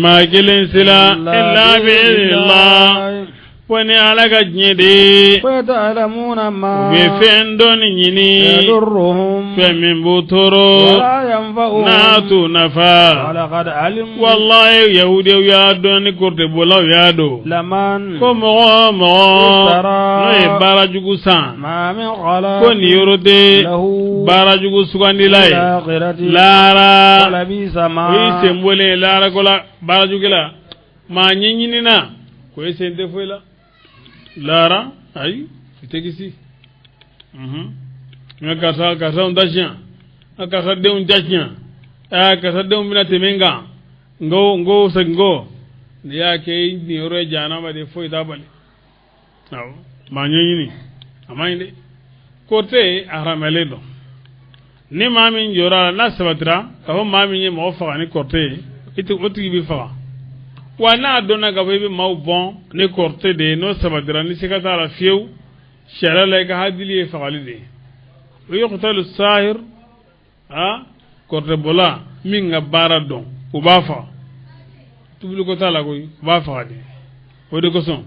maa kelen si la illa bi idhnillah fo ni ala ka diɲɛ de ye ويتعلمون u ما bɛ fɛn dɔɔni ɲini يضرهم fɛn min b'u tɔɔrɔ ولا ينفعهم n'a t'u nafa ولقد علموا wallahi yahudiw y'a dɔn ni kɔrɔtɛbɔlaw y'a dɔn لمن ko mɔgɔ o mɔgɔ Iftara. n'o ye baara jugu san ما من خلاق ko nin yɔrɔ tɛ له baara jugu sugandila ye الآخرة laara ولبئس o y'i ما sen bɔlen ye laara ko la baara jugu la ma nyenyinina ko esente foila lara ay fitegisi nga kasa undashia akasa de undashia akasa de umbina temenga ngo sengo ni yake ni ore jana ba de foi dabali aw ma nyenyini amainde kote aramele do ni mamin jora na sabatra ka ho mamin ye mo fa ni kote iti oti bi fa wana dona ga be mau bon ni kote de no sabatra ni sikata la fiu shara la ga hadili fa walide yuqtalu sahir kote bola minga bara don ubafa tubulu ko tala ko ubafa de o de ko son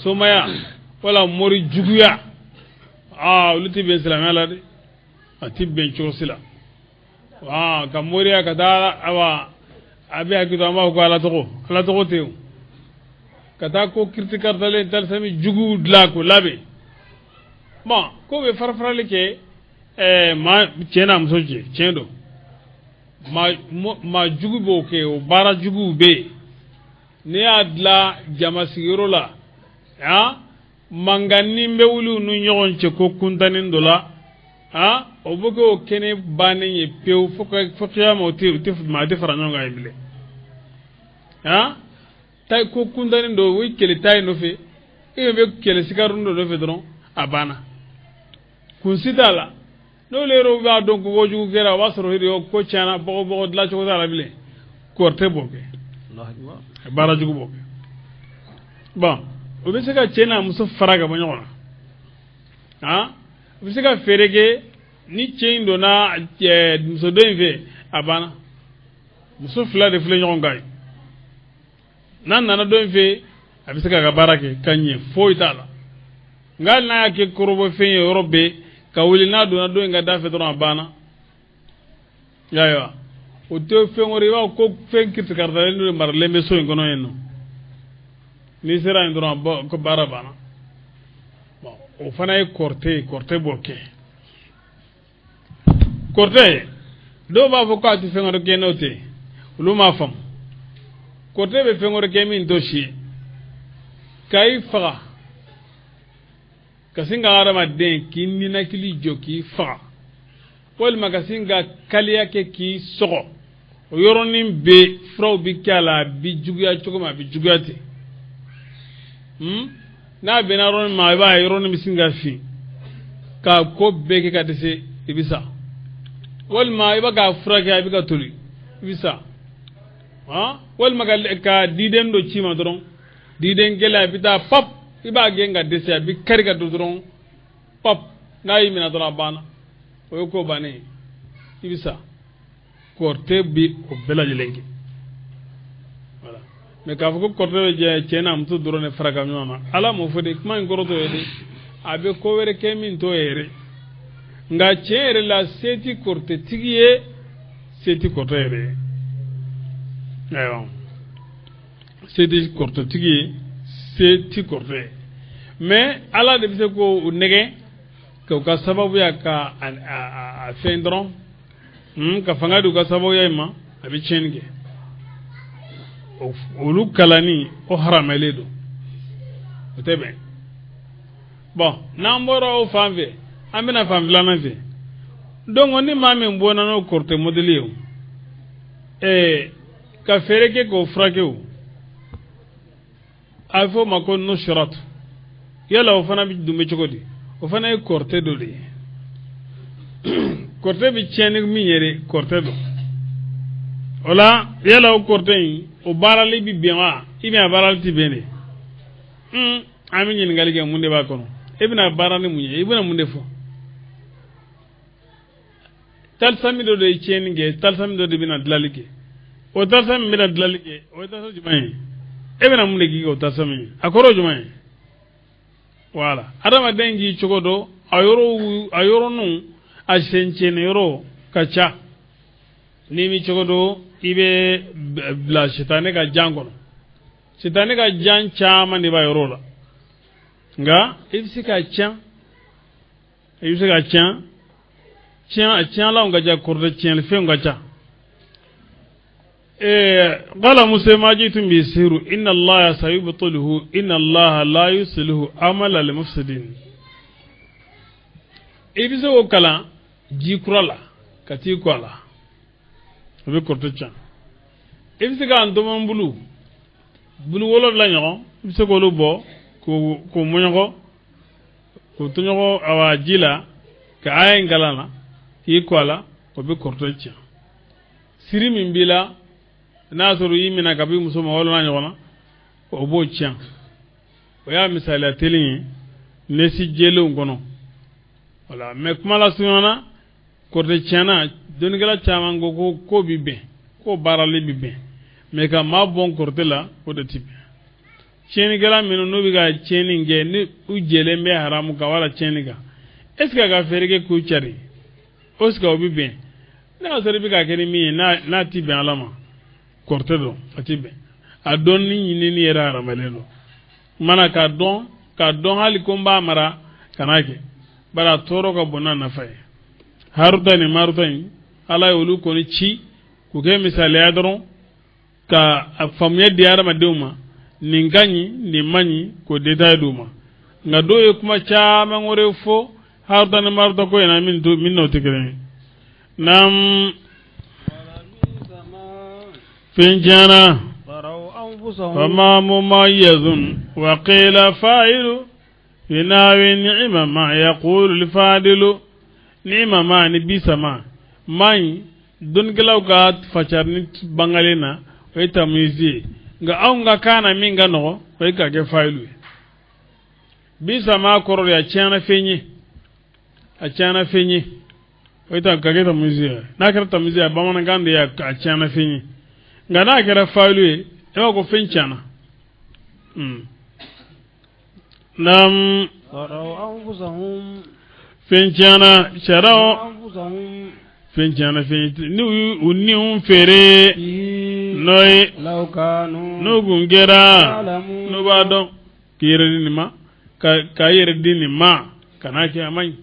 somaya wala mori juguya luti be islamala de ati ben chosila ka moriya ka da awa abi akido ma ko ala to tew kata ko kritikar dale dal sami jugu dla ko labe bon ko be farfarale ke ma chena msoje chendo ma jugu bo ke o bara jugu be ne adla jama sigiro la mangani mbewulu nu nyogon ce ko kuntanin dola o bogo kene bane ye pew foka mo te ma de fara nyonga ibile tay ko kuntanin do wi kele tay no fe e be kele sikarundo do fe dron abana kun sidala no lero ba donc woju gera wasro hido ko chana bogo dla ci ko dala bile korte boke allah akbar bara jugo boke bon o be se ka chena muso faraga bo nyona o be se ka ferege ni chendo na muso do inve abana muso fla de fle nyon gay nan nana do inve abi se ka barake kanye foitala ngal na yake korobo fe eurobe ka wuli na do na do nga dafe do abana ya o te fe ngori wa ko fe kirti karta no mar lembe so ngono enno ni sera indro ko barabana bon o fana e corté boke corté do ba fo ka ti fe ngoro ke note lu ma fam corté be fe ngoro ke min dossier kay fa kasinga arama den kinni na kili joki fa wal magasinga kaliya ke ki sogo o yoronin be fraw bi kala bi juguya chokoma bi jugati na be na ron ma ba yoronin bisinga fi ka ko be ke ka dese ibisa wal ma iba ga fraka bi ka tuli ibisa wal magal ka diden do chima doron diden gela bita pap iba genga dese bi karga do doron pap na yimina doron bana o ko bane ibisa korte bi o bela jelengi voilà mais ka fuko korte je chena mtu drone fraga nyama ala mo fode kuma ngoroto yede abe ko were kemin to ere nga chere la seti korte tigiye seti korte ere ayo seti korte tigiye seti korte mais ala de bise ko nege ko ka sababu ya ka a fendron ka fanga du ka sababu ya ma abi chenge o lu kalani o haramele do otebe bon namboro o famve amina famvla na ve donc oni mame mbona no korte modelio ka fereke ko frakeu afo makon no sharat yala o fana bi dumbe chokodi o fana e korte do de korte bi chene mi yere korte do ola yala o korte o barali bi biwa ibi a barali ti bene ami nyin ngali ke munde ba kono ibina barani munye ibina munde fo tal sami do de chene ge tal sami do de bina dlalike o tal sami bina dlalike o tal sami jumay ibina munde gi o tal sami akoro jumay wala adama dengi chogodo ayoro nu ashenchene yoro kacha nimi chogodo ibe bla shetane ka jangono shetane ka jan chama ni ba yoro la nga ibsika cha la nga ja korde chen le fe nga cha qala musa ma jitum bi siru inna allaha sayubtiluhu inna allaha la yuslihu amala al mufsidin ibise o kala jikurala kati kwala be kortecha ibise ga andoman bulu wolo la nyago ibise ko lu bo ko munyago ko tunyago awa jila ka ay ngalana ki kwala ko be kortecha siri min bila nasoru yimina kabi muso ma wolo na nyona ko bo chen o ya misali atelin ne si jelo ngono wala me kuma la sunana korte chena don gala chamango ko bibe ko barali bibe me ka ma bon korte la ko de tibe cheni gala meno no biga cheni nge ni ujele me haramu ka wala cheni ga eska ga ferege ku chari oska obibe na sori biga keni mi na tibe alama korte do atibe adon ni ni era ramaleno mana ka don hali komba mara kanake bara toro ka bona na fay haruta ni maruta ni ala yulu ko ni ci ku ke misali adron ka famye diara ma deuma ni ngani ni mani ko deta duma nga doye kuma cha ma ngore fo haruta ni maruta ko ina min no tikere nam finjana fama mumayyizun wa qila fa'ilu يناوي نعمة ما يقول الفادل نعمة ما نبيس ما ماي دون غلاو غات فچارني بانغالينا ويتا ميزي nga aunga kana minga no weka ge failu bisa ma koror ya chana fenyi weta kage ta mizi na kara ta mizi ba mana gande ya chana fenyi nga na kara failu e ko fenchana nam finchana sharao finchana ni unni fere noy no gungera no bado kire ni ma ka yere dini ma kana ke amai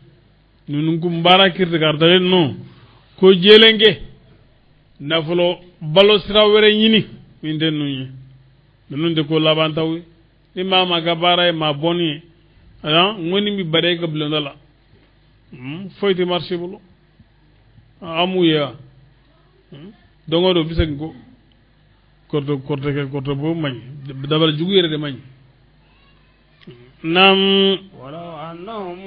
nunun kumbara kirte gardale no ko jelenge nafulo balo sira were nyini minden nunye nunun de ko labantawi imama gabara ma boni ala ngoni mi bare ga blondala foyti marché bulo amuya dongo do bisa ko korto bo mañ dabal juguyere de mañ nam wala annahum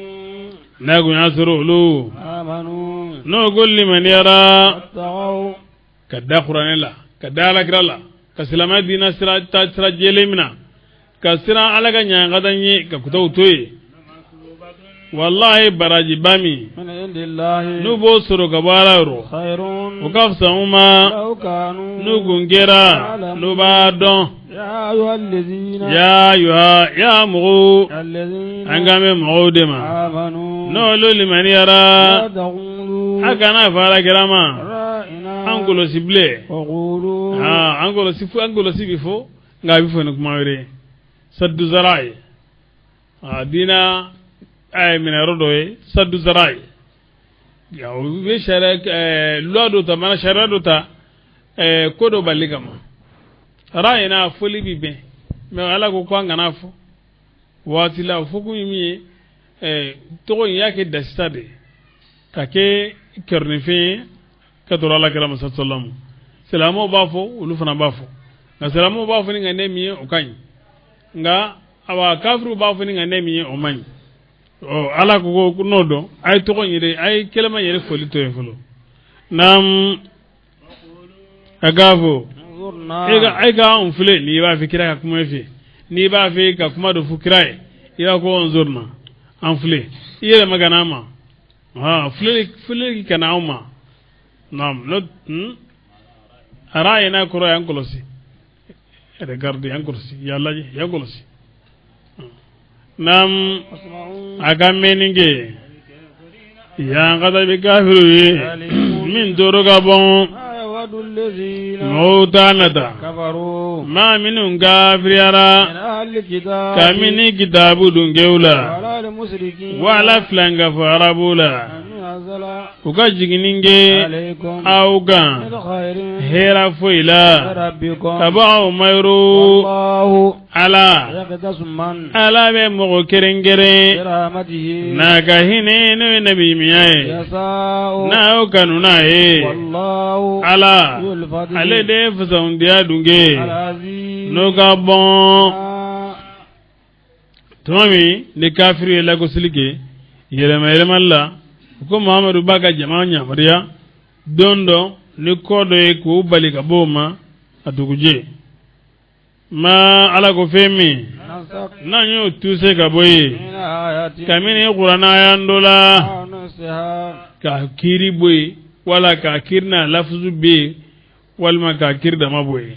nagu nasrulu amanu no golli man yara taw kadda qur'anela kadala grala kaslama dina sira jelemina kasira alaga nyangadanye ka kutautoye wallahi baraji bami min indillahi nubo soro gabalaro khairun ukafsa uma law kanu nugungera nubadon ya mugu angame mugudema no loli maniyara akana fara girama angulo sible angulo sibifo ngabi fo nukumawire saddu zarai dina ay mina rodoye saddu zarai ya be shara lodo ta mana shara do ta kodo baligama raina foli bibe me ala ko kwanga nafo wati la foku yimi to yake dastade kake kernefe kadura la kala sallam selamo bafo ulufana bafo na selamo bafo ni ngane mi okany nga awa kafru bafo ni ngane mi omany o ala ko nodo ay to nyire ay kelama yere foli to enfolo nam agavo ay ga on fule ni ba fikira ka kuma fi ni ba fi ka kuma do fukirai ya ko on zorna an fule yere magana ma fule ki kana uma nam not ara ina koro yan kolosi regarde yan kolosi yalla yan kolosi nam agameninge ya ngada be kafiru min doroga bon mautanata ma minun gafiriyara kamini kitabu dungeula wala flanga farabula نزل uka jigininge عليكم auga من خير hera foila ربكم kabao mayru الله ala يقدس من ala be mogo kerengere برحمته naga hine no nabi miyaye يساء na auga nunaye والله ala ذو الفضل ale de fasaundiya dunge العظيم no ka bon tomi ni kafiru la ko silike yelema la ko muhammadu baga jama'a nyamariya dondo ni kodo e ko bali ka boma atuguje ma ala ko femi نسق nanyo tuse ka boye من آيات kamini qur'ana yandola ونسها ka kiri boye wala ka kirna lafzu be walma ka kirda maboye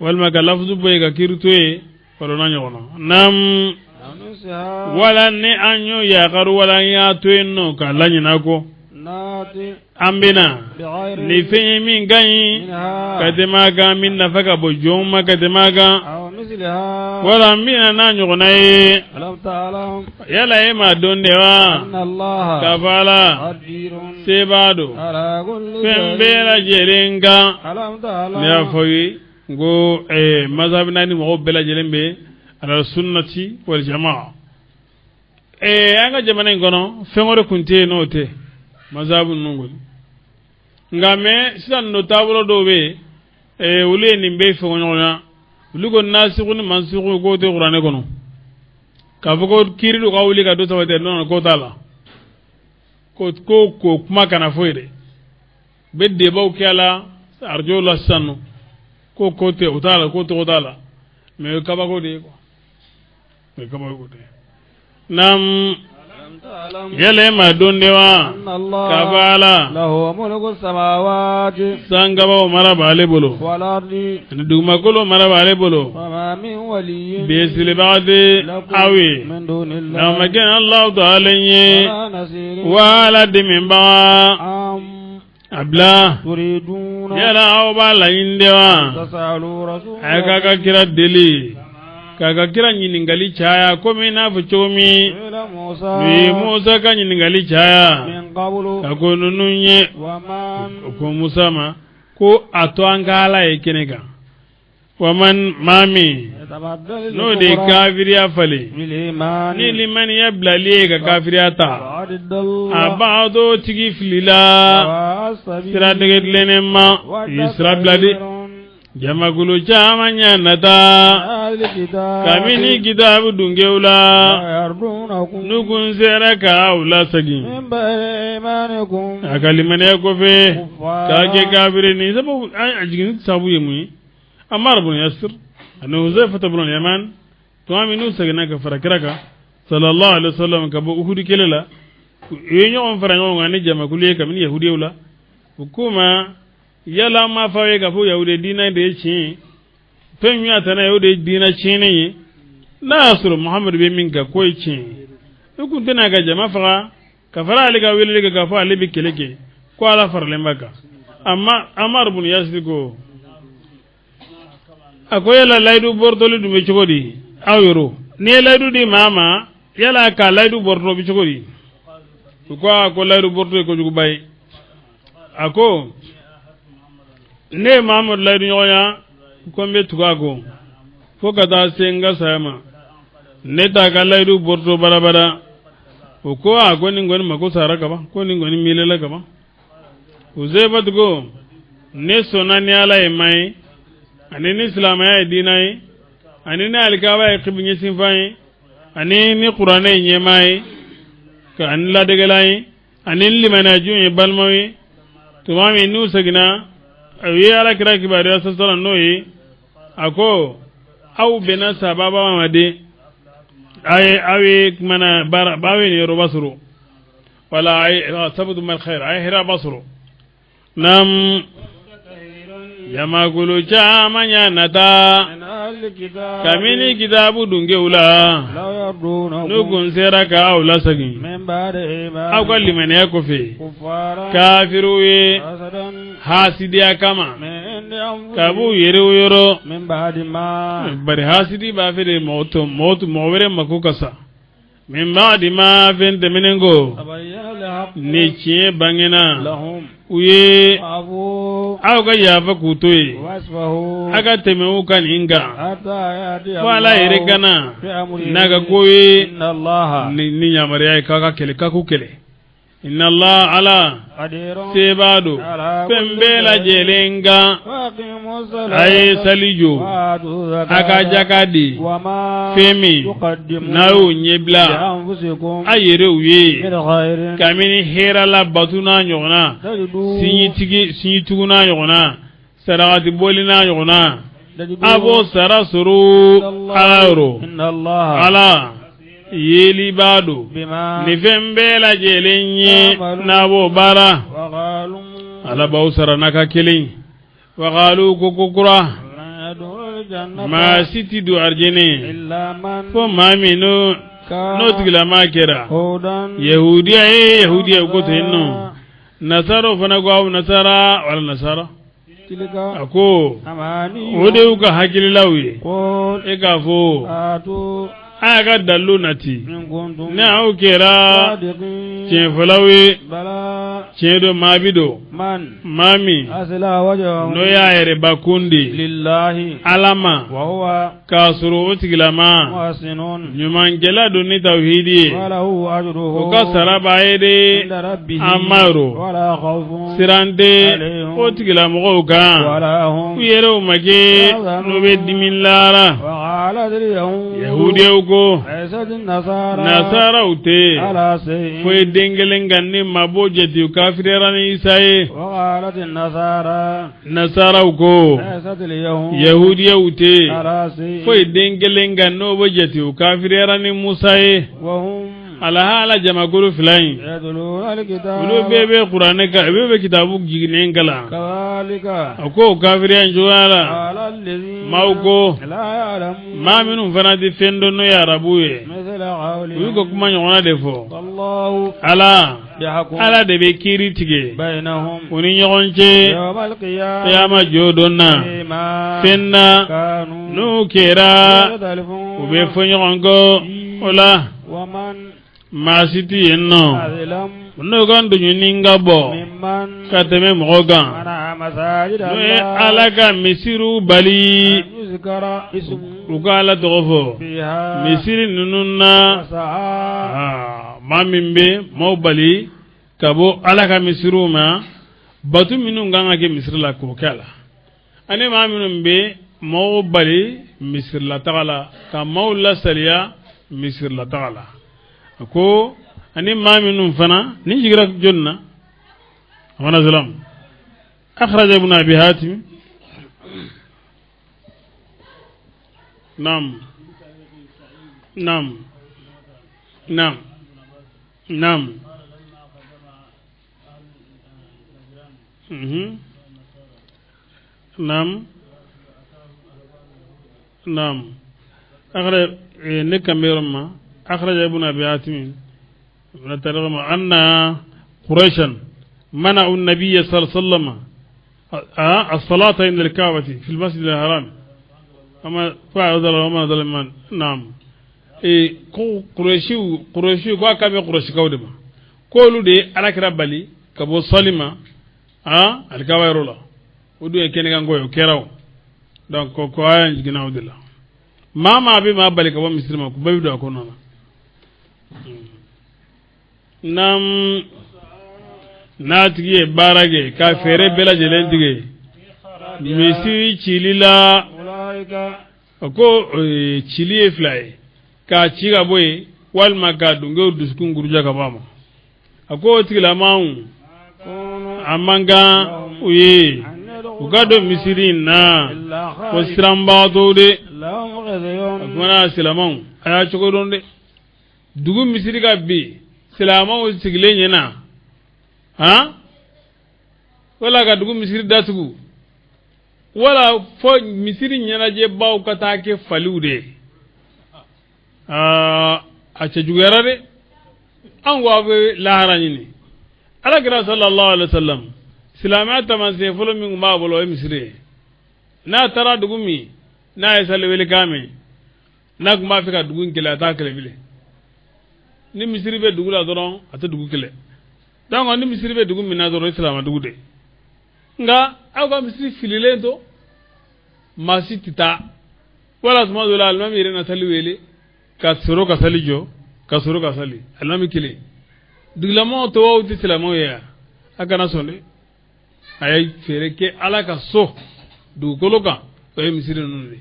walma ka lafzu boye ka kirtoye wala nanyo wono nam ونسها wala ne anyo ya garu wala ya toyno ka lanyina ko ناتي ambina بغير ni fenye min ganyi منها katemaga min nafaka bo joma katemaga أو مثلها wala ambina na nyogona ye ألم تعلم yala ye ma donde wa أن الله kafala قدير sebado على كل شيء fembela jerenga ألم تعلم ne afoyi go mazhab nani mo bela jelembe ala sunnati wal jamaa anga jamana ngono fengore kunte no te mazhabu nungul ngame sidan no tabulo dobe ule ni be fengona lugo nasikhun mansikhu go te qur'ane kono ka fuko kiridu qawli ka do tawate non ko tala ko kuma kana foire bedde baw kala arjo la sanu ko te utala ko to utala me kaba ko de ko me kaba ko de nam ألم تعلم yele ma donde wa أن الله kabala له ملك السماوات sangaba mara bale bolo والأرض ni dugma kolo mara bale bolo وما من ولي besile baade awi لكم من دون na الله magen allah ta'ala nye ولا نصير wala de min ba أم abla تريدون yala aw ba la inde wa تسألوا رسول ay kaga kira deli kaga kira nyiningali chaya komi na fu chomi إلى موسى bi musa ka nyiningali chaya من قبل ka ko nununye ومن ko musa ma ko ato angala e kenega waman mami يتبدل no de الكفر kafiriya fale بالإيمان ni liman ya blali ka kafiriya ta وعد الله abado tigi filila والسبيل sira dege lenema isra bladi jamagulu chamanya nata أهل الكتاب kamini kitabu dungeula لا يرضونكم nukun sera ka ula sagi من بعد إيمانكم akalimane ko fe كفارا ka ke kafire ni sabu ajigin sabu yemu amar bun yasir anu uzaifa ibn yaman to aminu sagina ka farakiraka sallallahu alaihi wasallam ka bo uhudi kelela yenyo on farango ngani jamagulu kamini yahudiula hukuma yala ma fawe ka fo yahude dina de chi penyu atana yahude dina chine yi nasr muhammad be min ka koy chi ku tana ga jama faga ka fara ali ga wele ga fa ali bi keleke ko ala farle maka amma amar bun yasdigo akoy la laydu bordoli dum be chogodi awiro ne laydu di mama yala ka laydu bordo bi chogodi ko laydu bordo ko jugu bay ako ne Muhammad laydu nyoya kombe tugago fokata senga sama ne ta ga laydu borto barabara o ko a goni ngoni mako sara kaba ko ni ngoni milela kaba uzeba tugo ne sonani ala e mai ani ni islam ya dinai ani ni alkawa e khibnye sinfai ani ni qur'ana e nyemai ka an la degalai ani limanaju e balmawi to mami nu sagina awi ala kira kibari sallallahu noyi ako au bena sababa mamade ay awi mana bara bawi ni robasru wala ay sabdu mal khair ay hira basru nam jama gulu chamanya nata من أهل الكتاب kamini kitabu dungeula لا يرضونكم nukun seraka au lasagi من بعد إيمانكم au kalimane yakofe كفارا kafiru ye حسدا hasidiya kama من عند أنفسهم kabu yero yero من بعد ما bari hasidi ba fere moto mowere makukasa min ba'di ma fɛn tɛmɛnen ko tabayyana al-haqq ni tiɲɛ bangena lahum u ye afu aw ka yafa k'u to ye wasfahu a ka tɛmɛ u ka nin kan hatta yati fo ala yɛrɛ kana fi amrihi n'a ka ko ye inna allaha ni yamariya ye k'a ka kɛlɛ k'a k'u kɛlɛ inna allah ala qadirun sebaa do fɛn bɛɛ lajɛlen kan waqimus a ye sali jɔ a ka jaka di wama fɛn min tuqaddimu n'a y'o ɲɛbila li anfusikum a yɛrɛ u ye min khairin kabini hɛrɛ la batu n'a ɲɔgɔnna tajidu sinjitugu n'a ɲɔgɔnna sarakati bɔli n'a ɲɔgɔnna tajidu a b'o sara sɔrɔ ala yɔrɔ inna allaha ala yeli b'a do bima ni fɛn bɛɛ lajɛlen ye n'a b'o baara wa qalu ala b'aw sara n'a ka kelen wagalu ko kokura la yadkhulul jannata maa si ti don arijɛnɛ illa man fo maa min n'o tigilama kɛra hudan yahudiya ye yahudiya ko to yen nɔ nasaraw fana ko aw nasara wala nasara tilka a ko amani o de y'u ka hakililaw ye qul e k'a fɔ atu a y'a ka dalilu nati in kuntum ni aw kɛra sadiqin tiɲɛfɔlaw ye bala tiɲɛ do maa bi do man maa min asla wajhahu n'o y'a yɛrɛ bakun de lillahi ala ma wa huwa k'a sɔrɔ o tigilama muhsinun ɲumankɛla don ni tawhidi ye wa lahu ajruhu o ka sara b'a ye de inda rabbih an mayɔrɔ wala khawfun siran tɛ o tigilamɔgɔw kan wala hum u yɛrɛw ma kɛ n'u bɛ dimi lara wa qalat al-yahud yahudiyaw ko laysat an-nasara nasaraw tɛ ala shay'in fo ye den kelen kan ni mabɔ jate u kafiriyara ni isa ye wa qalat an-nasara nasaraw ko laysat al-yahud yahudiyaw tɛ ala shay'in fo ye den kelen kan n'o bɛ jate u kafiriyara ni musa ye wa hum alahala jamakulu fila in yadluna al-kitab olu bɛɛ bɛ kuranɛ kan bɛɛ bɛ kitabu jiginnen kalan kadhalika a ko kafiriya in cogoya la qala alladhina maaw ko la ya'lamun maa minnu fana tɛ fɛn dɔn n'o ye arabu ye mithla u y'u qawlihim ka kuma ɲɔgɔnna de fɔ wallahu ala yahkum ala de bɛ kiiri tigɛ bainahum u ni ɲɔgɔn cɛ yawm al-qiyamah kiyama jo dɔn na bima fɛn na kanu n'u kɛra yahtalifun u bɛ fɔ ɲɔgɔn kɔ o la wa man maa si tɛ yen nɔ azlam n'o ka nduɲuni ka bɔ mimman ka tɛmɛ mɔgɔ kan mana masajid n'o ye Allah ala ka misiriw bali yuzkara ismu u ka ala tɔgɔ fɔ fiha misiri ninnu na wasa'a maa min bɛ maaw bali ka bɔ ala ka misiriw ma batu minnu kan ka kɛ misiri la k'o kɛ a la ani maa minnu bɛ maaw bali misiri la taga la ka maaw lasaliya misiri la taga la a ko ani maa minnu fana ni jigira jɔnni na amana salam akhraja ibn abi hatim nam nam nam nam nam nam akhraja ne kamerama أخرج ابن أبي حاتم من ترغم أن قريشا منعوا النبي صلى الله عليه وسلم الصلاة عند الكعبة في المسجد الحرام أما فعل وما ظلمان نعم قريشي كوا كم قريشي كودما كولو دي على كربالي كبو سليما الكعبة يرولا ودو يكيني كان كويو كيراو donc ko ayan ginaaw de la mama be ma bali ka wa muslima ko bayu do ko nona nam natige barage ka fere bela jelen dige misi chilila ko chili fly ka chiga boy wal magadu ngo duskun guruja ka bama ako tigila maun amanga uye ugado misirin na ko siramba to de akwana silamon aya choko don de dugu misiri ka bi silamon sigile nyena ha wala ka dugu misiri datugu wala fo misiri nyena je baw ka ta ke falude a ce jugara de an wa be lahara nyini ala kira sallallahu alaihi wasallam silamaya tamanse folo min ma bolo e misiri na tara dugu mi na ya sale wele kame na kuma fika dugu ngila ta kele bile ni misiri be dugu la dɔrɔn a tɛ dugu kɛlɛ donc ni misiri be dugu min na dɔrɔn silamɛ dugu de nga aw ka misiri fililen to maa si tɛ taa wala tuma dɔ la alimami yɛrɛ na sali wele ka soro ka sali jɔ ka soro ka sali alimami kelen dugulamɔgɔw tɔw aw tɛ silamɛw ye yan a kana sɔn dɛ a ye fɛɛrɛ kɛ ala ka so dugukolo kan o ye misiri ninnu de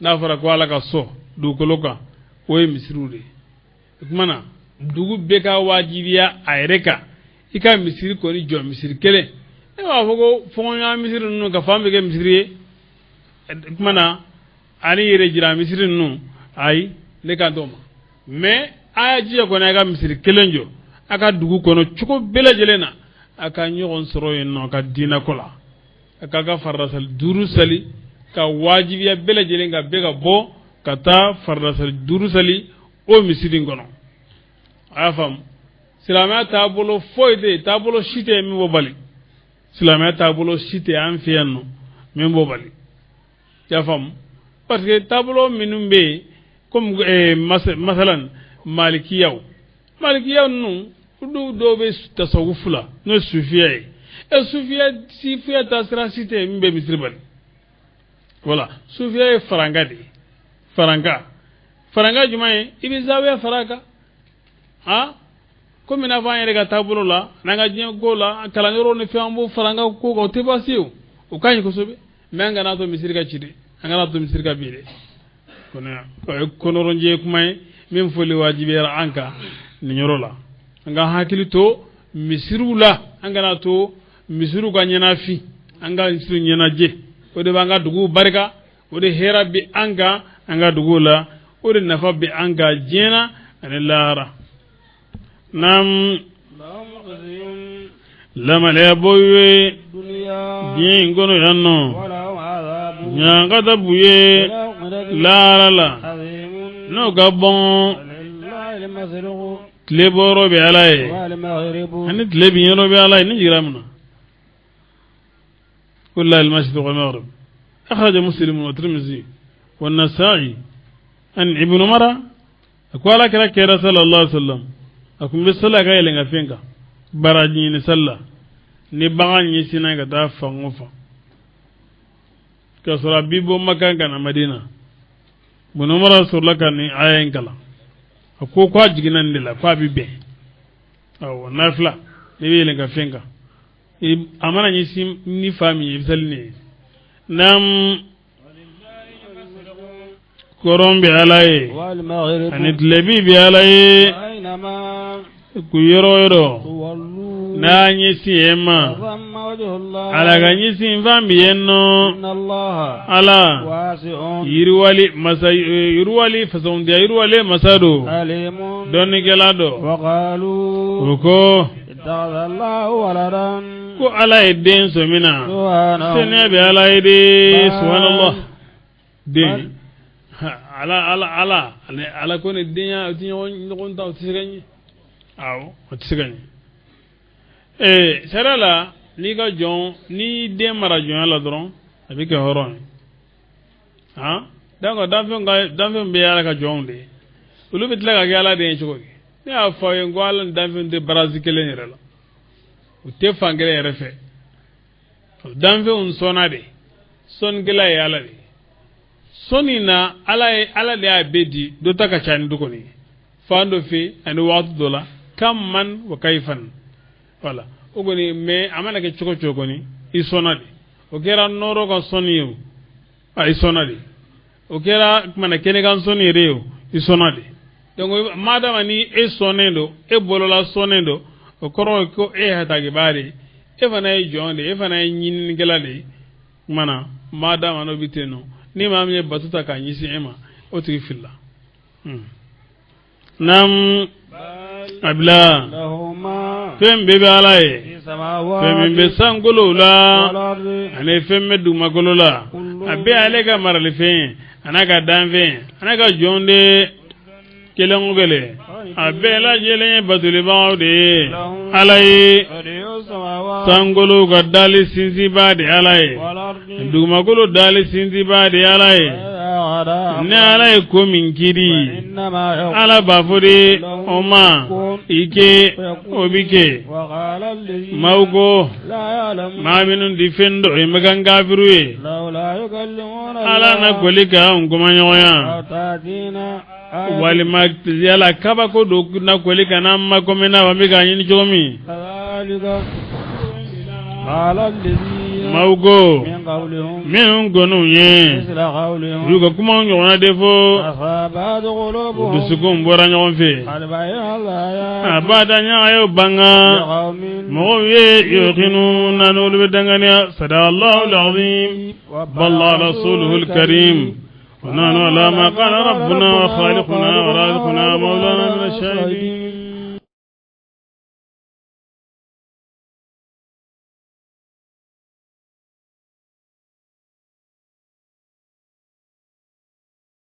n'a fɔra ko ala ka so dugukolo kan o ye misiriw de ye o tuma na dugu bɛɛ ka wajibiya a yɛrɛ kan i ka misiri kɔni jɔ misiri kelen ne b'a fɔ ko fɔɲɔgɔnya misiri ninnu ka fan bɛ kɛ misiri ye o tuma na ani yɛrɛ jira misiri ninnu ayi ne kan t'o ma mais a y'a jija kɔni a ka misiri kelen jɔ a ka dugu kɔnɔ cogo bɛɛ lajɛlen na a ka ɲɔgɔn sɔrɔ yen nɔ ka diinɛ ko la a ka farida sali 5 sali ka wajibiya bɛɛ lajɛlen ka bɛɛ ka bɔ ka taa farida sali 5 sali o misiri kɔnɔ a y'a faamu silamɛya taabolo foyi tɛ yen taabolo si tɛ yen min b'o bali silamɛya taabolo si tɛ an fɛ yan nɔ min b'o bali i y'a faamu parce que taabolo minnu bɛ yen comme masalan malikiyaw ninnu olu dɔw bɛ tasawufu la n'o ye sufiya ye sufiya taasira si tɛ yen min bɛ misiri bali voilà sufiya ye faranga de ye faranga jumɛn ye i bɛ zawiya fara a kan komi n'a fɔ an yɛrɛ ka taabolo la n'an ka diɲɛ ko la kalanyɔrɔw ni fɛn an b'o faranga ko kan o tɛ baasi ye o ka ɲi kosɛbɛ mais an kana to misiri ka ci dɛ an kana to misiri ka bin dɛ o ye kɔnɔrɔnjɛ kuma ye min fɔli wajibiyara an kan nin yɔrɔ la an ka hakili to misiriw la an kana to misiriw ka ɲɛnafin an ka misiriw ɲɛnajɛ o de b'an ka duguw barika o de hɛrɛ bɛ an kan an ka duguw la o de nafa bɛ an kan diɲɛ na ani lahara nam lamaleya boye diɲɛ in kɔnɔ yan nɔ ɲankata bu ye lahara la n'o ka bɔn tile bɔyɔrɔ bɛ ala ye ani tile bin yɔrɔ bɛ ala ye ni jigira mun na wallahi al-mashriq wal maghrib akhraj muslim wa tirmidhi wa an-nasa'i an ibn umar aqala kira sallallahu alaihi wasallam akum bi sala ga yelenga fenga baraji ni salla ni bagan ni sinan ga da fango fa ka sura bibo makka kana madina ibn umar sallallahu kan ayen kala ko kwa jiginan de la kwa bibe aw nafla ni wele ga fenga amana ni sim ni fami bisalni nam koron bi alaye ani tlebi bi alaye ku yoro na nyi siema ala ga nyi sim fami yenno ala yirwali fason dia yirwali masado doni gelado ko ko ala eden so mina sene be ala ede subhanallah den ala ko ne den ya ti ngon taw tisigani aw tisigani sarala ni ga jon ni den mara jon ala doron abi ke horon dango danfe be ala ka jon de ulu bitla ga ala den choko ni a fa ye ngwala danfe de brazil ni rela o te fangere yɛrɛ fɛ danfɛ un sɔnna de sɔn gɛlɛ ye ala de sɔni na ala de y'a bɛɛ di dɔ ta ka ca ni dɔgɔni fan dɔ fɛ ani waati dɔ la kam man wa kayfan voilà o kɔni mais a mana kɛ cogo cogo kɔni i sɔnna de o kɛra nɔrɔ ka sɔnni ye o i sɔnna de o kɛra kumana kɛnɛ kan sɔnni yɛrɛ ye o i sɔnna de donc madama ni e sɔnnen do e bolola sɔnnen do o kɔrɔ ko e hatagi baari e fana ye jɔn de e fana ye ɲininikɛla de mana madama no bite no ni maa min ye batuta k'a ɲɛsin e ma o tigi filila nam abila fɛn bɛɛ bɛ ala ye fɛn min bɛ sankolow la ani fɛn bɛ dugumakolo la a bɛɛ ale ka maralifɛn ye a n'a ka danfɛn a n'a ka jɔn de kelen o kelen a bɛɛ lajɛlen ye batulibagaw de ye ala ye sankolow ka dali sinsinba de ala ye dugumakolo dali sinsinba de ala ye أراد ne ala ye ko min kiri إنما يقول ala b'a fɔ de o ma i kɛ o bi kɛ وقال الذي maaw ko لا يعلم maa minnu di fɛn dɔ ye mɛkan kafiru ye لولا يكلمون ala na koli ka an kuma ɲɔgɔnya أو تأتينا walima yala kabako do na koli ka na ma kɔmi na wa mi ka ɲini cogo min كذلك قال الذين maaw ko من قولهم minnu gɔnniw ye مثل قولهم olu ka kuma ɲɔgɔnna de fɔ أصابت قلوبهم dusukun bɔra ɲɔgɔn fɛ قد بين الآيات a b'a da ɲaga ye banga لقوم mɔgɔw ye yuqinuna n'olu bɛ danganiya sadaqallahu al-azim والله رسوله الكريم ونحن على ما قال ربنا وخالقنا ورازقنا